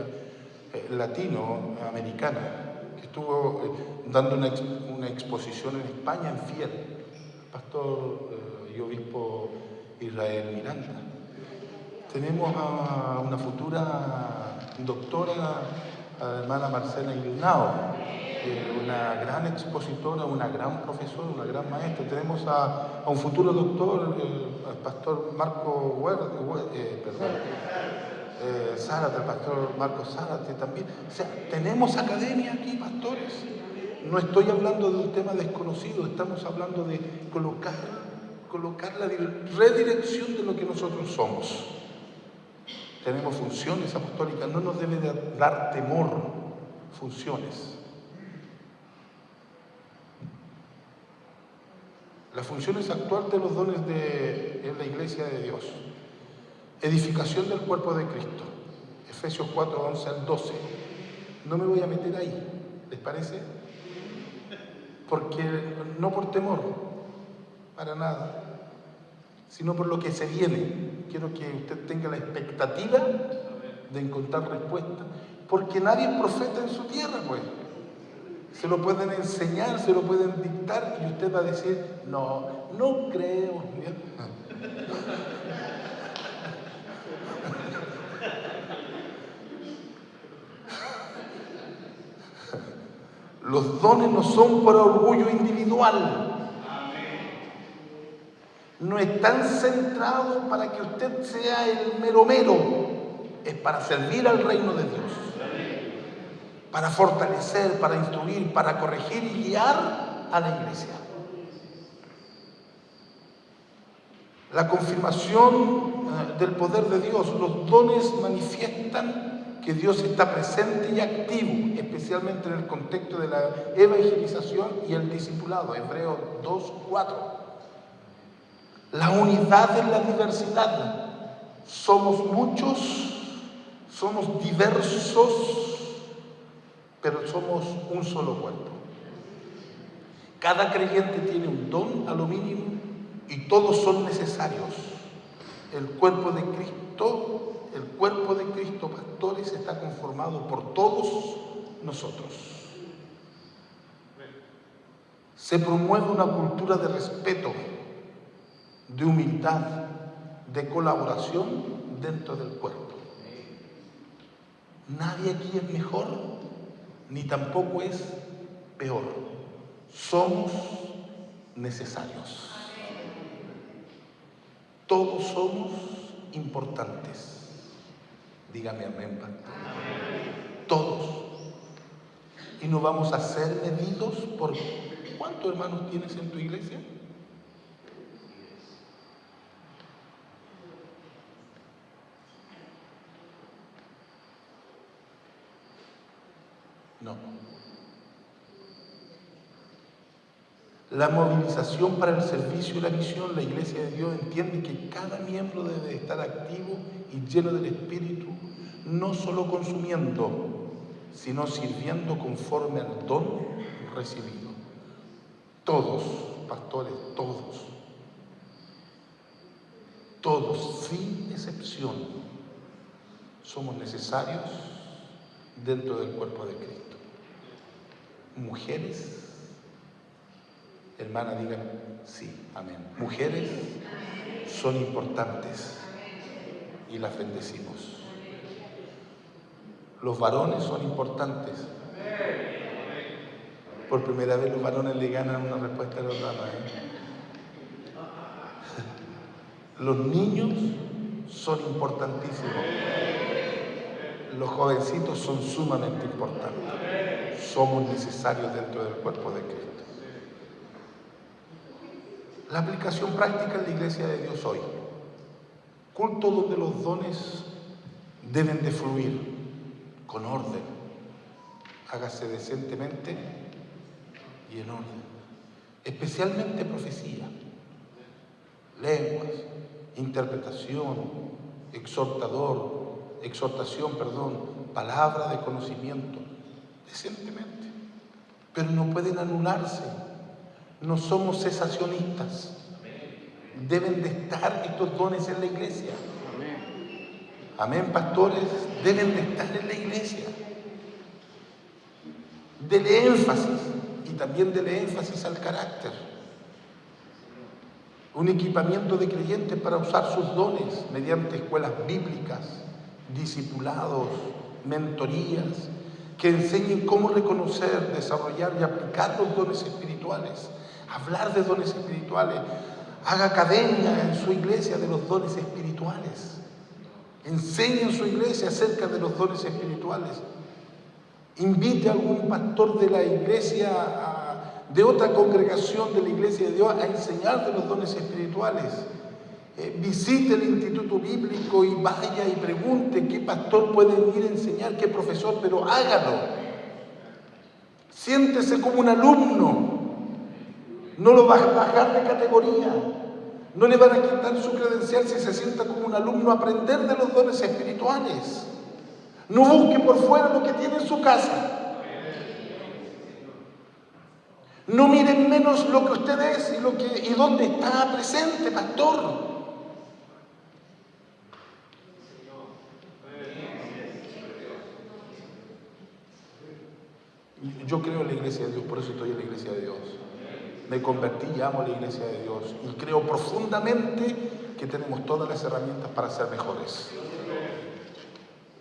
latinoamericana, que estuvo dando una exposición en España, en Fiel, el pastor y obispo Israel Miranda. Tenemos a una futura doctora, a la hermana Marcela Ignao, una gran expositora, una gran profesora, una gran maestra. Tenemos a un futuro doctor, al pastor Marco Zárate, el pastor Marco Zárate también. O sea, tenemos academia aquí, pastores. No estoy hablando de un tema desconocido, estamos hablando de colocar la redirección de lo que nosotros somos. Tenemos funciones apostólicas, no nos debe dar temor, funciones. Las funciones actuales de los dones en la Iglesia de Dios. Edificación del cuerpo de Cristo. Efesios 4, 11 al 12. No me voy a meter ahí, ¿les parece? Porque no por temor, para nada, sino por lo que se viene. Quiero que usted tenga la expectativa de encontrar respuesta. Porque nadie es profeta en su tierra, pues. Se lo pueden enseñar, se lo pueden dictar y usted va a decir, no creo. Los dones no son para orgullo individual. No están centrados para que usted sea el mero. Es para servir al reino de Dios. Para fortalecer, para instruir, para corregir y guiar a la iglesia. La confirmación del poder de Dios. Los dones manifiestan que Dios está presente y activo, especialmente en el contexto de la evangelización y el discipulado. Hebreos 2:4. La unidad en la diversidad. Somos muchos, somos diversos, pero somos un solo cuerpo. Cada creyente tiene un don a lo mínimo y todos son necesarios. El cuerpo de Cristo, pastores, está conformado por todos nosotros. Se promueve una cultura de respeto, de humildad, de colaboración dentro del cuerpo. Nadie aquí es mejor, ni tampoco es peor. Somos necesarios. Todos somos importantes. Dígame amén, pastor. Todos. Y no vamos a ser medidos por ¿cuántos hermanos tienes en tu iglesia? No. La movilización para el servicio y la misión, la Iglesia de Dios entiende que cada miembro debe estar activo y lleno del Espíritu, no solo consumiendo, sino sirviendo conforme al don recibido. Todos, pastores, todos, sin excepción, somos necesarios dentro del cuerpo de Cristo. Mujeres, hermana, digan sí, amén. Mujeres son importantes y las bendecimos. Los varones son importantes. Por primera vez los varones le ganan una respuesta a los damas. Los niños son importantísimos. Los jovencitos son sumamente importantes. Somos necesarios dentro del cuerpo de Cristo. La aplicación práctica en la Iglesia de Dios hoy. Culto donde los dones deben de fluir con orden. Hágase decentemente y en orden. Especialmente profecía, lenguas, interpretación, exhortación, palabra de conocimiento, decentemente. Pero no pueden anularse. No somos cesacionistas. Deben de estar estos dones en la iglesia. Amén, pastores, deben de estar en la iglesia. Dele énfasis, y también dele énfasis al carácter. Un equipamiento de creyentes para usar sus dones mediante escuelas bíblicas, discipulados, mentorías, que enseñen cómo reconocer, desarrollar y aplicar los dones espirituales. Hablar de dones espirituales. Haga academia en su iglesia de los dones espirituales. Enseñe en su iglesia acerca de los dones espirituales. Invite a algún pastor de la iglesia, de otra congregación de la iglesia de Dios, a enseñar de los dones espirituales. Visite el instituto bíblico y vaya y pregunte qué pastor puede ir a enseñar, qué profesor, pero hágalo. Siéntese como un alumno. No lo va a bajar de categoría. No le van a quitar su credencial si se sienta como un alumno a aprender de los dones espirituales. No busque por fuera lo que tiene en su casa. No miren menos lo que usted es y dónde está presente, pastor. Yo creo en la iglesia de Dios, por eso estoy en la iglesia de Dios. Me convertí y amo la iglesia de Dios. Y creo profundamente que tenemos todas las herramientas para ser mejores.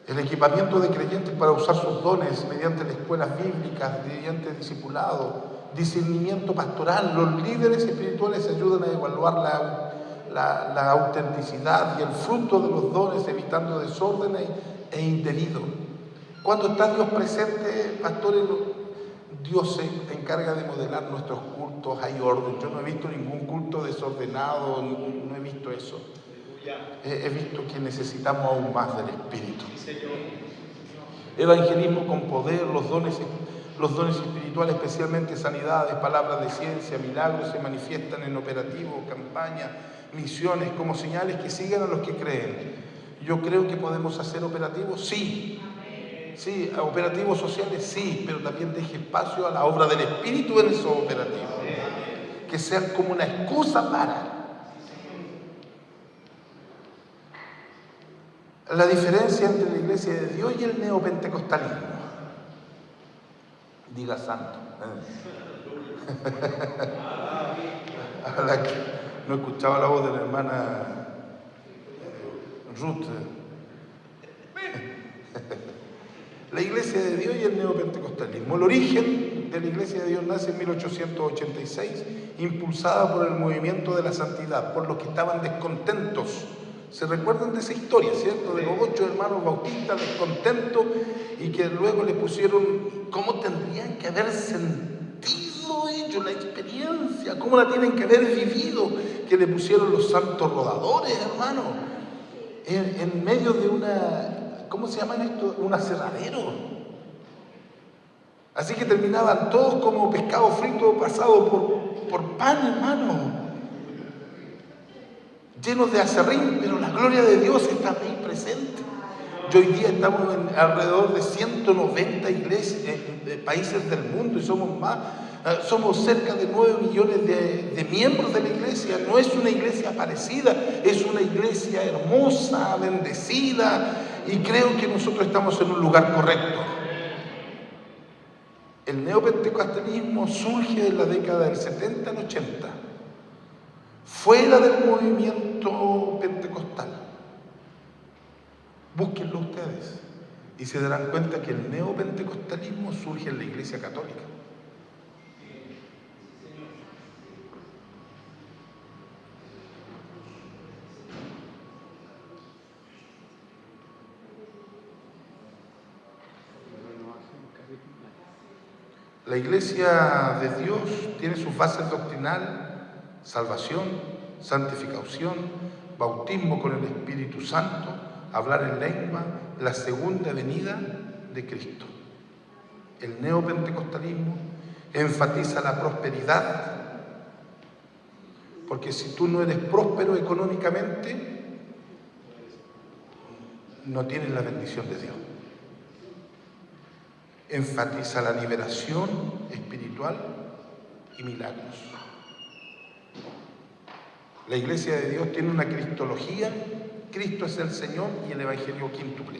El equipamiento de creyentes para usar sus dones mediante las escuelas bíblicas, mediante el discipulado, discernimiento pastoral. Los líderes espirituales ayudan a evaluar la autenticidad y el fruto de los dones, evitando desórdenes e indebido. Cuando está Dios presente, pastores, Dios se encarga de modelar nuestros cultos, hay orden. Yo no he visto ningún culto desordenado, no he visto eso. He visto que necesitamos aún más del Espíritu. Evangelismo con poder, los dones espirituales, especialmente sanidades, palabras de ciencia, milagros, se manifiestan en operativos, campañas, misiones, como señales que siguen a los que creen. Yo creo que podemos hacer operativos, sí. Sí, operativos sociales, sí, pero también deje espacio a la obra del Espíritu en esos operativos. Que sean como una excusa para. La diferencia entre la iglesia de Dios y el neopentecostalismo. Diga santo. No escuchaba la voz de la hermana Ruth. La iglesia de Dios y el neopentecostalismo. El origen de la iglesia de Dios nace en 1886, impulsada por el movimiento de la santidad, por los que estaban descontentos. ¿Se recuerdan de esa historia, cierto? De los 8 hermanos bautistas descontentos y que luego le pusieron cómo tendrían que haber sentido ellos la experiencia, cómo la tienen que haber vivido, que le pusieron los santos rodadores, hermano, en medio de una, ¿cómo se llaman esto? Un aserradero. Así que terminaban todos como pescado frito pasado por pan, hermano. Llenos de aserrín, pero la gloria de Dios está ahí presente. Y hoy día estamos en alrededor de 190 iglesias, países del mundo, y somos más. Somos cerca de 9 millones de miembros de la iglesia. No es una iglesia parecida, es una iglesia hermosa, bendecida, y creo que nosotros estamos en un lugar correcto. El neopentecostalismo surge en la década del 70 al 80. Fuera del movimiento pentecostal. Búsquenlo ustedes y se darán cuenta que el neopentecostalismo surge en la Iglesia Católica. La iglesia de Dios tiene sus bases doctrinales: salvación, santificación, bautismo con el Espíritu Santo, hablar en lengua, la segunda venida de Cristo. El neopentecostalismo enfatiza la prosperidad, porque si tú no eres próspero económicamente, no tienes la bendición de Dios. Enfatiza la liberación espiritual y milagros. La iglesia de Dios tiene una cristología: Cristo es el Señor y el Evangelio quíntuple.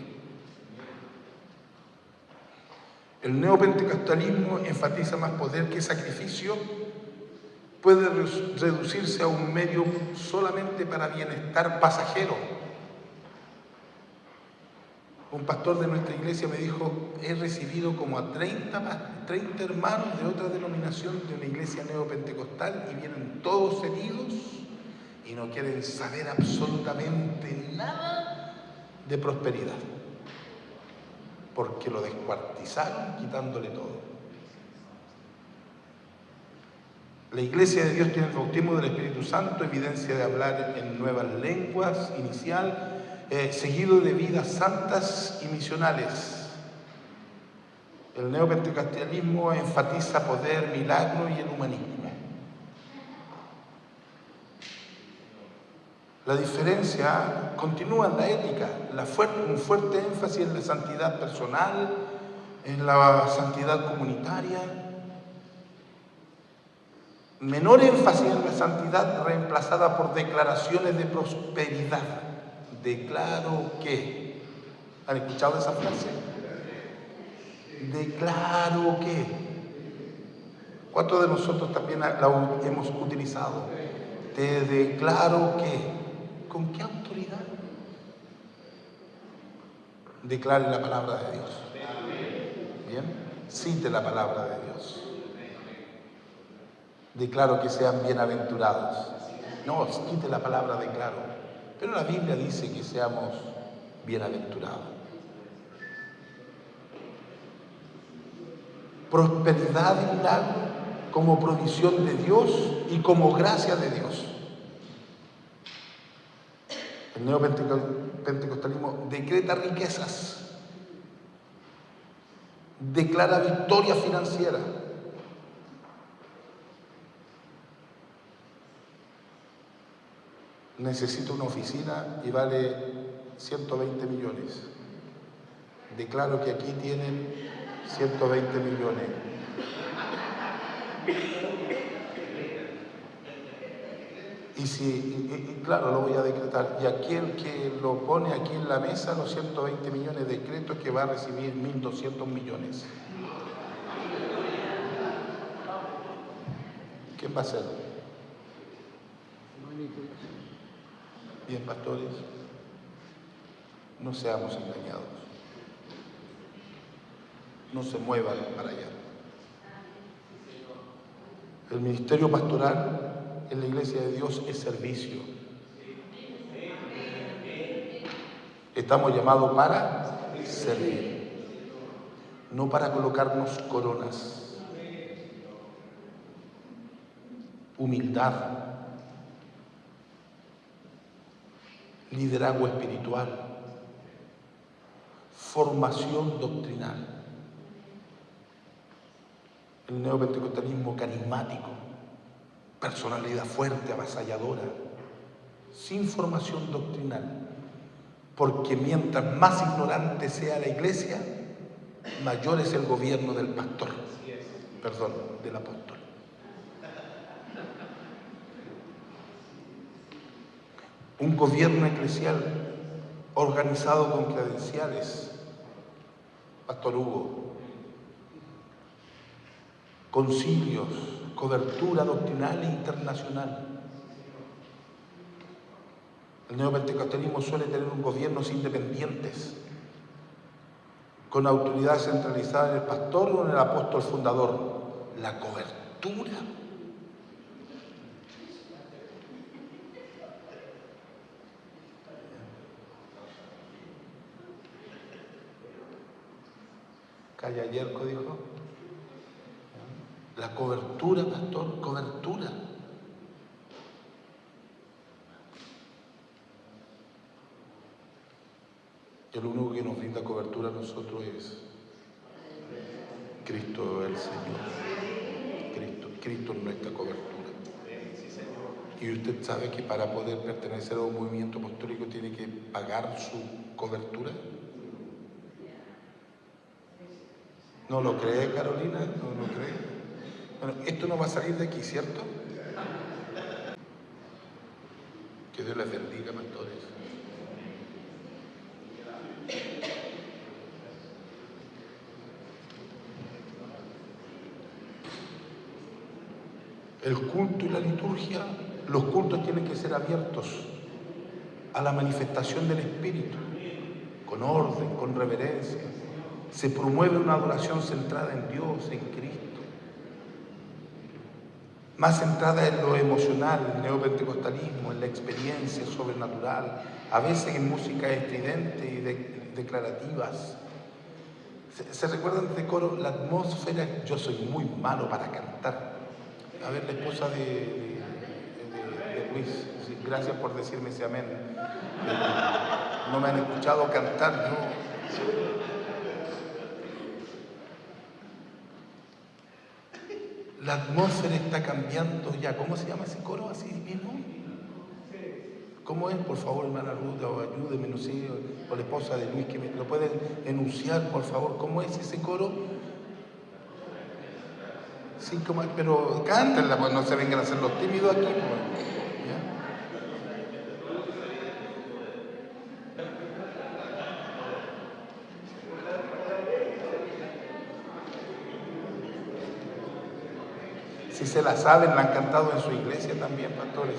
El neopentecostalismo enfatiza más poder que sacrificio, puede reducirse a un medio solamente para bienestar pasajero. Un pastor de nuestra iglesia me dijo: he recibido como a 30 hermanos de otra denominación de una iglesia neopentecostal y vienen todos heridos y no quieren saber absolutamente nada de prosperidad, porque lo descuartizaron quitándole todo. La iglesia de Dios tiene el bautismo del Espíritu Santo, evidencia de hablar en nuevas lenguas inicial, seguido de vidas santas y misionales. El neopentecostalismo enfatiza poder, milagro y el humanismo. La diferencia continúa en la ética, un fuerte énfasis en la santidad personal, en la santidad comunitaria, menor énfasis en la santidad reemplazada por declaraciones de prosperidad. Declaro que. ¿Han escuchado esa frase? Declaro que. ¿Cuántos de nosotros también la hemos utilizado? Te declaro que. ¿Con qué autoridad? Declare la palabra de Dios. ¿Bien? Cite la palabra de Dios. Declaro que sean bienaventurados. No, quite la palabra declaro. Pero la Biblia dice que seamos bienaventurados. Prosperidad y milagro como provisión de Dios y como gracia de Dios. El neopentecostalismo decreta riquezas, declara victoria financiera. Necesito una oficina y vale 120 millones. Declaro que aquí tienen 120 millones. Y claro, lo voy a decretar. Y aquel que lo pone aquí en la mesa, los 120 millones, decreto es que va a recibir 1.200 millones. ¿Quién va a ser? Bien, pastores, no seamos engañados. No se muevan para allá. El ministerio pastoral en la iglesia de Dios es servicio. Estamos llamados para servir, no para colocarnos coronas. Humildad, liderazgo espiritual, formación doctrinal. El neopentecostalismo carismático, personalidad fuerte, avasalladora, sin formación doctrinal. Porque mientras más ignorante sea la iglesia, mayor es el gobierno del pastor, del apóstol. Un gobierno eclesial organizado con credenciales, Pastor Hugo, concilios, cobertura doctrinal e internacional. El neopentecostalismo suele tener un gobierno independientes, con autoridad centralizada en el pastor o en el apóstol fundador. La cobertura. Calla Yerko, dijo. La cobertura, pastor, cobertura. Y el único que nos brinda cobertura a nosotros es Cristo el Señor. Cristo es nuestra cobertura. Y usted sabe que para poder pertenecer a un movimiento apostólico tiene que pagar su cobertura. ¿No lo cree, Carolina? ¿No lo cree? Bueno, esto no va a salir de aquí, ¿cierto? Que Dios les bendiga, pastores. El culto y la liturgia, los cultos tienen que ser abiertos a la manifestación del Espíritu, con orden, con reverencia. Se promueve una adoración centrada en Dios, en Cristo. Más centrada en lo emocional, el neopentecostalismo, en la experiencia sobrenatural, a veces en música estridente y declarativas. ¿Se recuerdan de coro? La atmósfera, yo soy muy malo para cantar. A ver, la esposa de Luis, sí, gracias por decirme ese amén. No me han escuchado cantar, yo. La atmósfera está cambiando ya. ¿Cómo se llama ese coro así mismo? ¿Cómo es? Por favor, hermana Ruth, ayúdeme, no sé, o la esposa de Luis, que me lo pueden enunciar, por favor. ¿Cómo es ese coro? Sí, pero cántenla, pues no se vengan a hacer los tímidos aquí. Pues. Si se la saben, la han cantado en su iglesia también, pastores.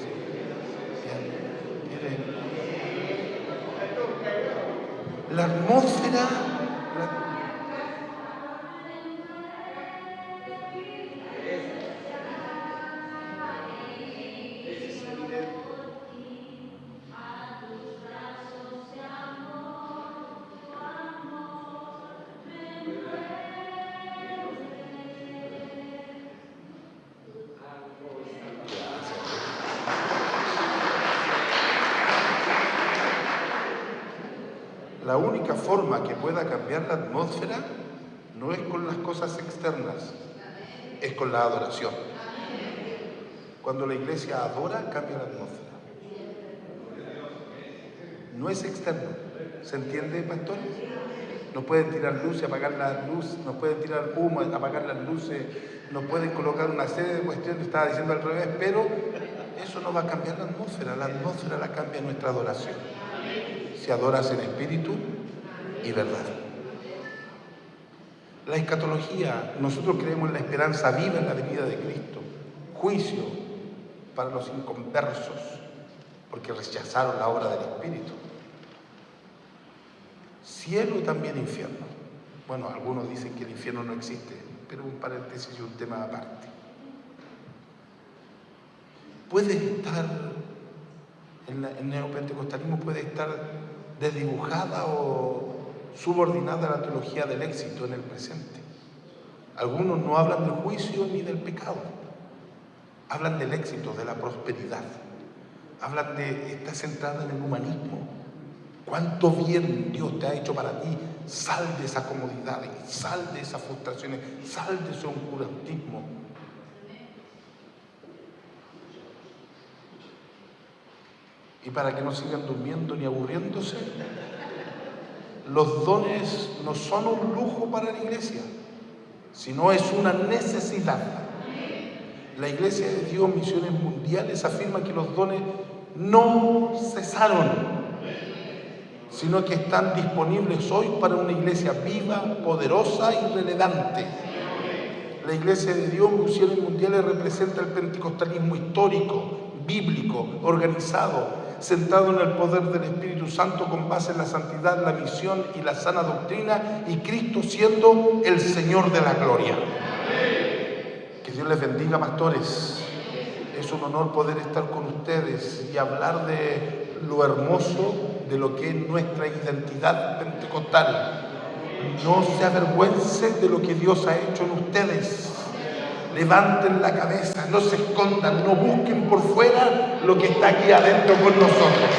La atmósfera. La única forma que pueda cambiar la atmósfera no es con las cosas externas, es con la adoración. Cuando la iglesia adora, cambia la atmósfera. No es externo. ¿Se entiende, pastor? Nos pueden tirar luces, apagar las luces, nos pueden tirar humo, apagar las luces, nos pueden colocar una serie de cuestiones, estaba diciendo al revés, pero eso no va a cambiar la atmósfera la cambia nuestra adoración. Si adoras en espíritu y verdad. La escatología, nosotros creemos en la esperanza viva en la venida de Cristo, juicio para los inconversos, porque rechazaron la obra del Espíritu. Cielo y también infierno. Bueno, algunos dicen que el infierno no existe, pero un paréntesis y un tema aparte. Puede estar, el neopentecostalismo puede estar desdibujada o subordinada a la teología del éxito en el presente. Algunos no hablan del juicio ni del pecado, hablan del éxito, de la prosperidad, hablan está centrada en el humanismo. Cuánto bien Dios te ha hecho para ti, sal de esa comodidad, sal de esas frustraciones, sal de ese oscurantismo. Y para que no sigan durmiendo ni aburriéndose, los dones no son un lujo para la iglesia, sino es una necesidad. La Iglesia de Dios, Misiones Mundiales, afirma que los dones no cesaron, sino que están disponibles hoy para una iglesia viva, poderosa y relevante. La Iglesia de Dios, Misiones Mundiales, representa el pentecostalismo histórico, bíblico, organizado, centrado en el poder del Espíritu Santo con base en la santidad, la misión y la sana doctrina, y Cristo siendo el Señor de la gloria. Que Dios les bendiga, pastores. Es un honor poder estar con ustedes y hablar de lo hermoso de lo que es nuestra identidad pentecostal. No se avergüencen de lo que Dios ha hecho en ustedes. levanten la cabeza, no se escondan, no busquen por fuera lo que está aquí adentro con nosotros.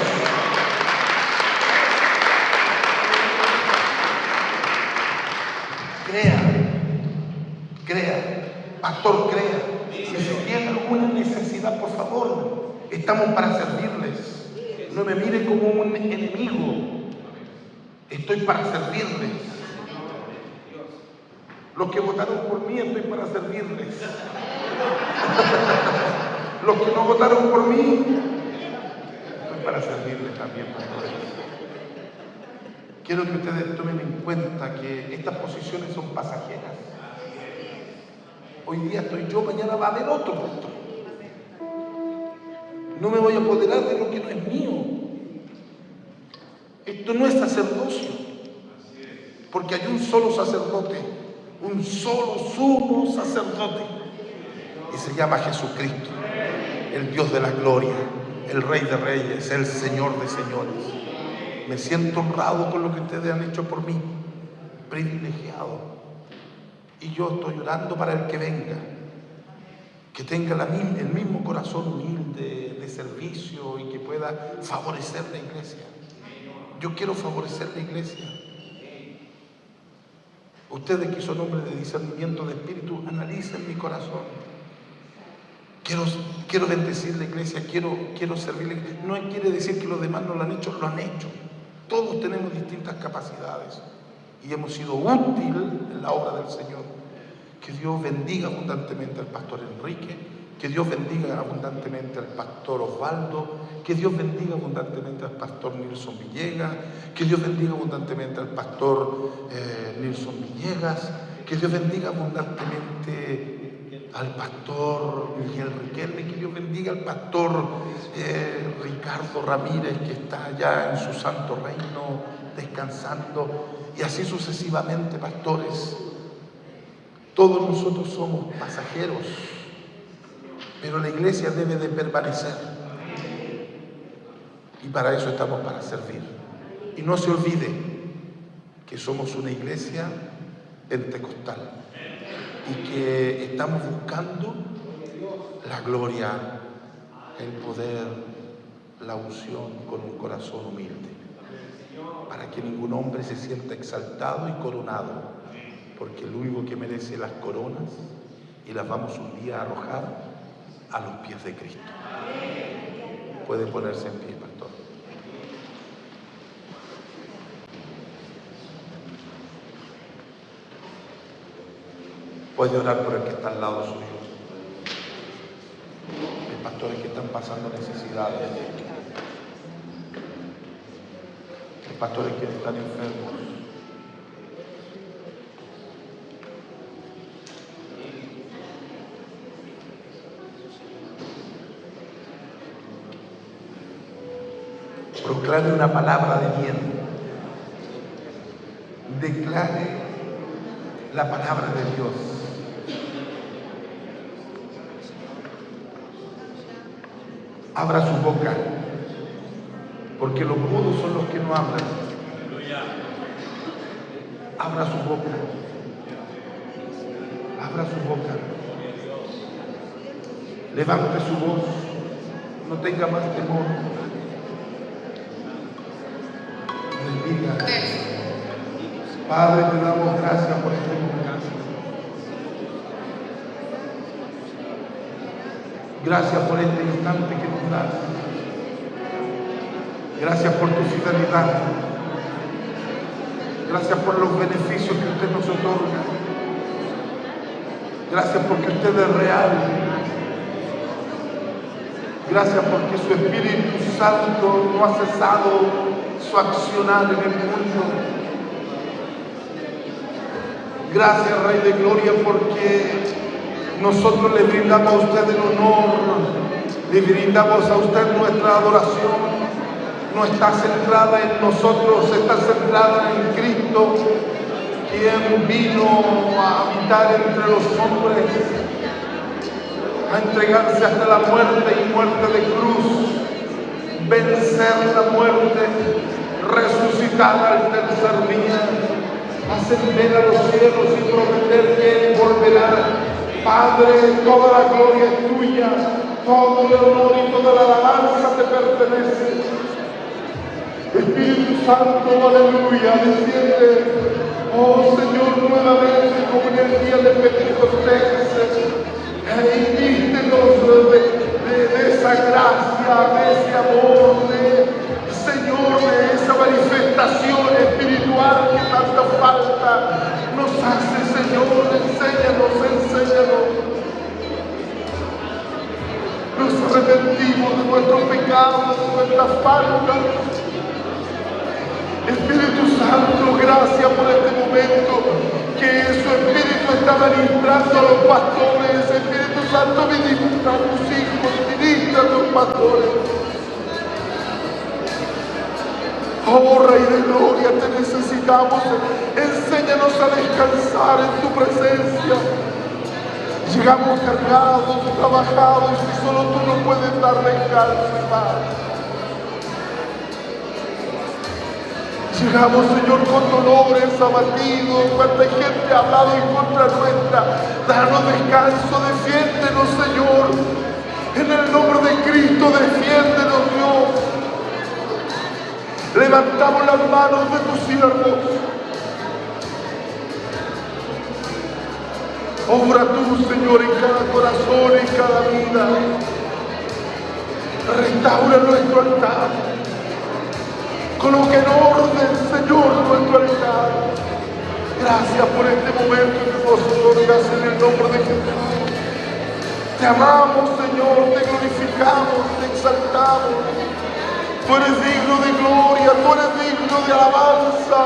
Crea, pastor, crea. Si tiene alguna necesidad, por favor, estamos para servirles. No me mire como un enemigo, estoy para servirles. Los que votaron por mí, estoy para servirles. Los que no votaron por mí, estoy para servirles también, pastores. Quiero que ustedes tomen en cuenta que estas posiciones son pasajeras. Hoy día estoy yo, mañana va a haber otro pastor. No me voy a apoderar de lo que no es mío. Esto no es sacerdocio, porque hay un solo sacerdote, un solo sumo sacerdote, y se llama Jesucristo, el Dios de la gloria, el Rey de reyes, el Señor de señores. Me siento honrado con lo que ustedes han hecho por mí, privilegiado. Y yo estoy orando para el que venga, que tenga el mismo corazón humilde de servicio y que pueda favorecer la iglesia. Yo quiero favorecer la iglesia. Ustedes que son hombres de discernimiento de espíritu, analicen mi corazón. Quiero bendecir la iglesia, quiero servirle. No quiere decir que los demás no lo han hecho, lo han hecho. Todos tenemos distintas capacidades y hemos sido útiles en la obra del Señor. Que Dios bendiga abundantemente al pastor Enrique, que Dios bendiga abundantemente al pastor Osvaldo, que Dios bendiga abundantemente al pastor Nilson Villegas, que Dios bendiga abundantemente al pastor Nilson Villegas, que Dios bendiga abundantemente al pastor Miguel Riquelme, que Dios bendiga al pastor Ricardo Ramírez, que está allá en su santo reino descansando, y así sucesivamente, pastores. Todos nosotros somos pasajeros, pero la iglesia debe de permanecer. Y para eso estamos, para servir. Y no se olvide que somos una iglesia pentecostal y que estamos buscando la gloria, el poder, la unción con un corazón humilde, para que ningún hombre se sienta exaltado y coronado, porque el único que merece las coronas, y las vamos un día a arrojar a los pies de Cristo. Puede ponerse en pie, pastor. Puede orar por el que está al lado suyo. Hay pastores que están pasando necesidades. Hay pastores que están enfermos. Proclame una palabra de bien. Declare la palabra de Dios. Abra su boca, porque los mudos son los que no hablan. Abra su boca. Abra su boca. Levante su voz. No tenga más temor. Bendiga. Padre, te damos gracias por este momento. Gracias por este instante que nos das. Gracias por tu fidelidad. Gracias por los beneficios que usted nos otorga. Gracias porque usted es real. Gracias porque su Espíritu Santo no ha cesado su accionar en el mundo. Gracias, Rey de Gloria, porque nosotros le brindamos a usted el honor, le brindamos a usted nuestra adoración. No está centrada en nosotros, está centrada en Cristo, quien vino a habitar entre los hombres, a entregarse hasta la muerte y muerte de cruz, vencer la muerte, resucitar al tercer día, ascender a los cielos y prometer que Él volverá Padre, toda la gloria es tuya, todo el honor y toda la alabanza te pertenece. Espíritu Santo, aleluya, desciende, oh Señor, nuevamente como en el día de Pentecostés, invístenos de esa gracia, de ese amor, Señor, de esa manifestación espiritual que tanta falta nos hace, Señor. Enséñanos. Nos arrepentimos de nuestros pecados, de nuestras faltas. Espíritu Santo, gracias por este momento que su Espíritu está ministrando a los pastores. Espíritu Santo, ministra a tus hijos, ministra a tus pastores. Oh Rey de Gloria, te necesitamos. Enséñanos a descansar en tu presencia. Llegamos cargados, trabajados y solo tú nos puedes dar descanso y paz. Llegamos, Señor, con dolores, abatidos, cuánta gente ha hablado en contra nuestra. Danos descanso, defiéndenos, Señor. En el nombre de Cristo, defiéndenos, Dios. Levantamos las manos de tus siervos. Obra tú, Señor, en cada corazón, en cada vida. Restaura nuestro altar. Coloca en orden, Señor, nuestro altar. Gracias por este momento que nos otorgas en el nombre de Jesús. Te amamos, Señor, te glorificamos, te exaltamos. Tú eres digno de gloria, tú eres digno de alabanza.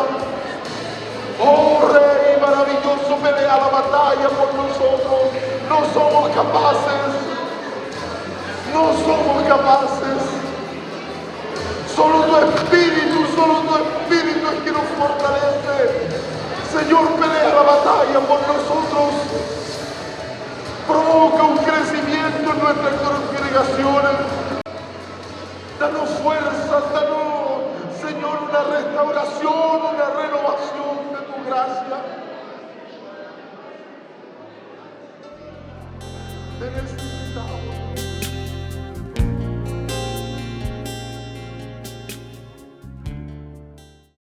Oh Rey maravilloso, pelea la batalla por nosotros. No somos capaces. Solo tu Espíritu es que nos fortalece. Señor, pelea la batalla por nosotros. Provoca un crecimiento en nuestras congregaciones. Danos fuerza, danos, Señor, una restauración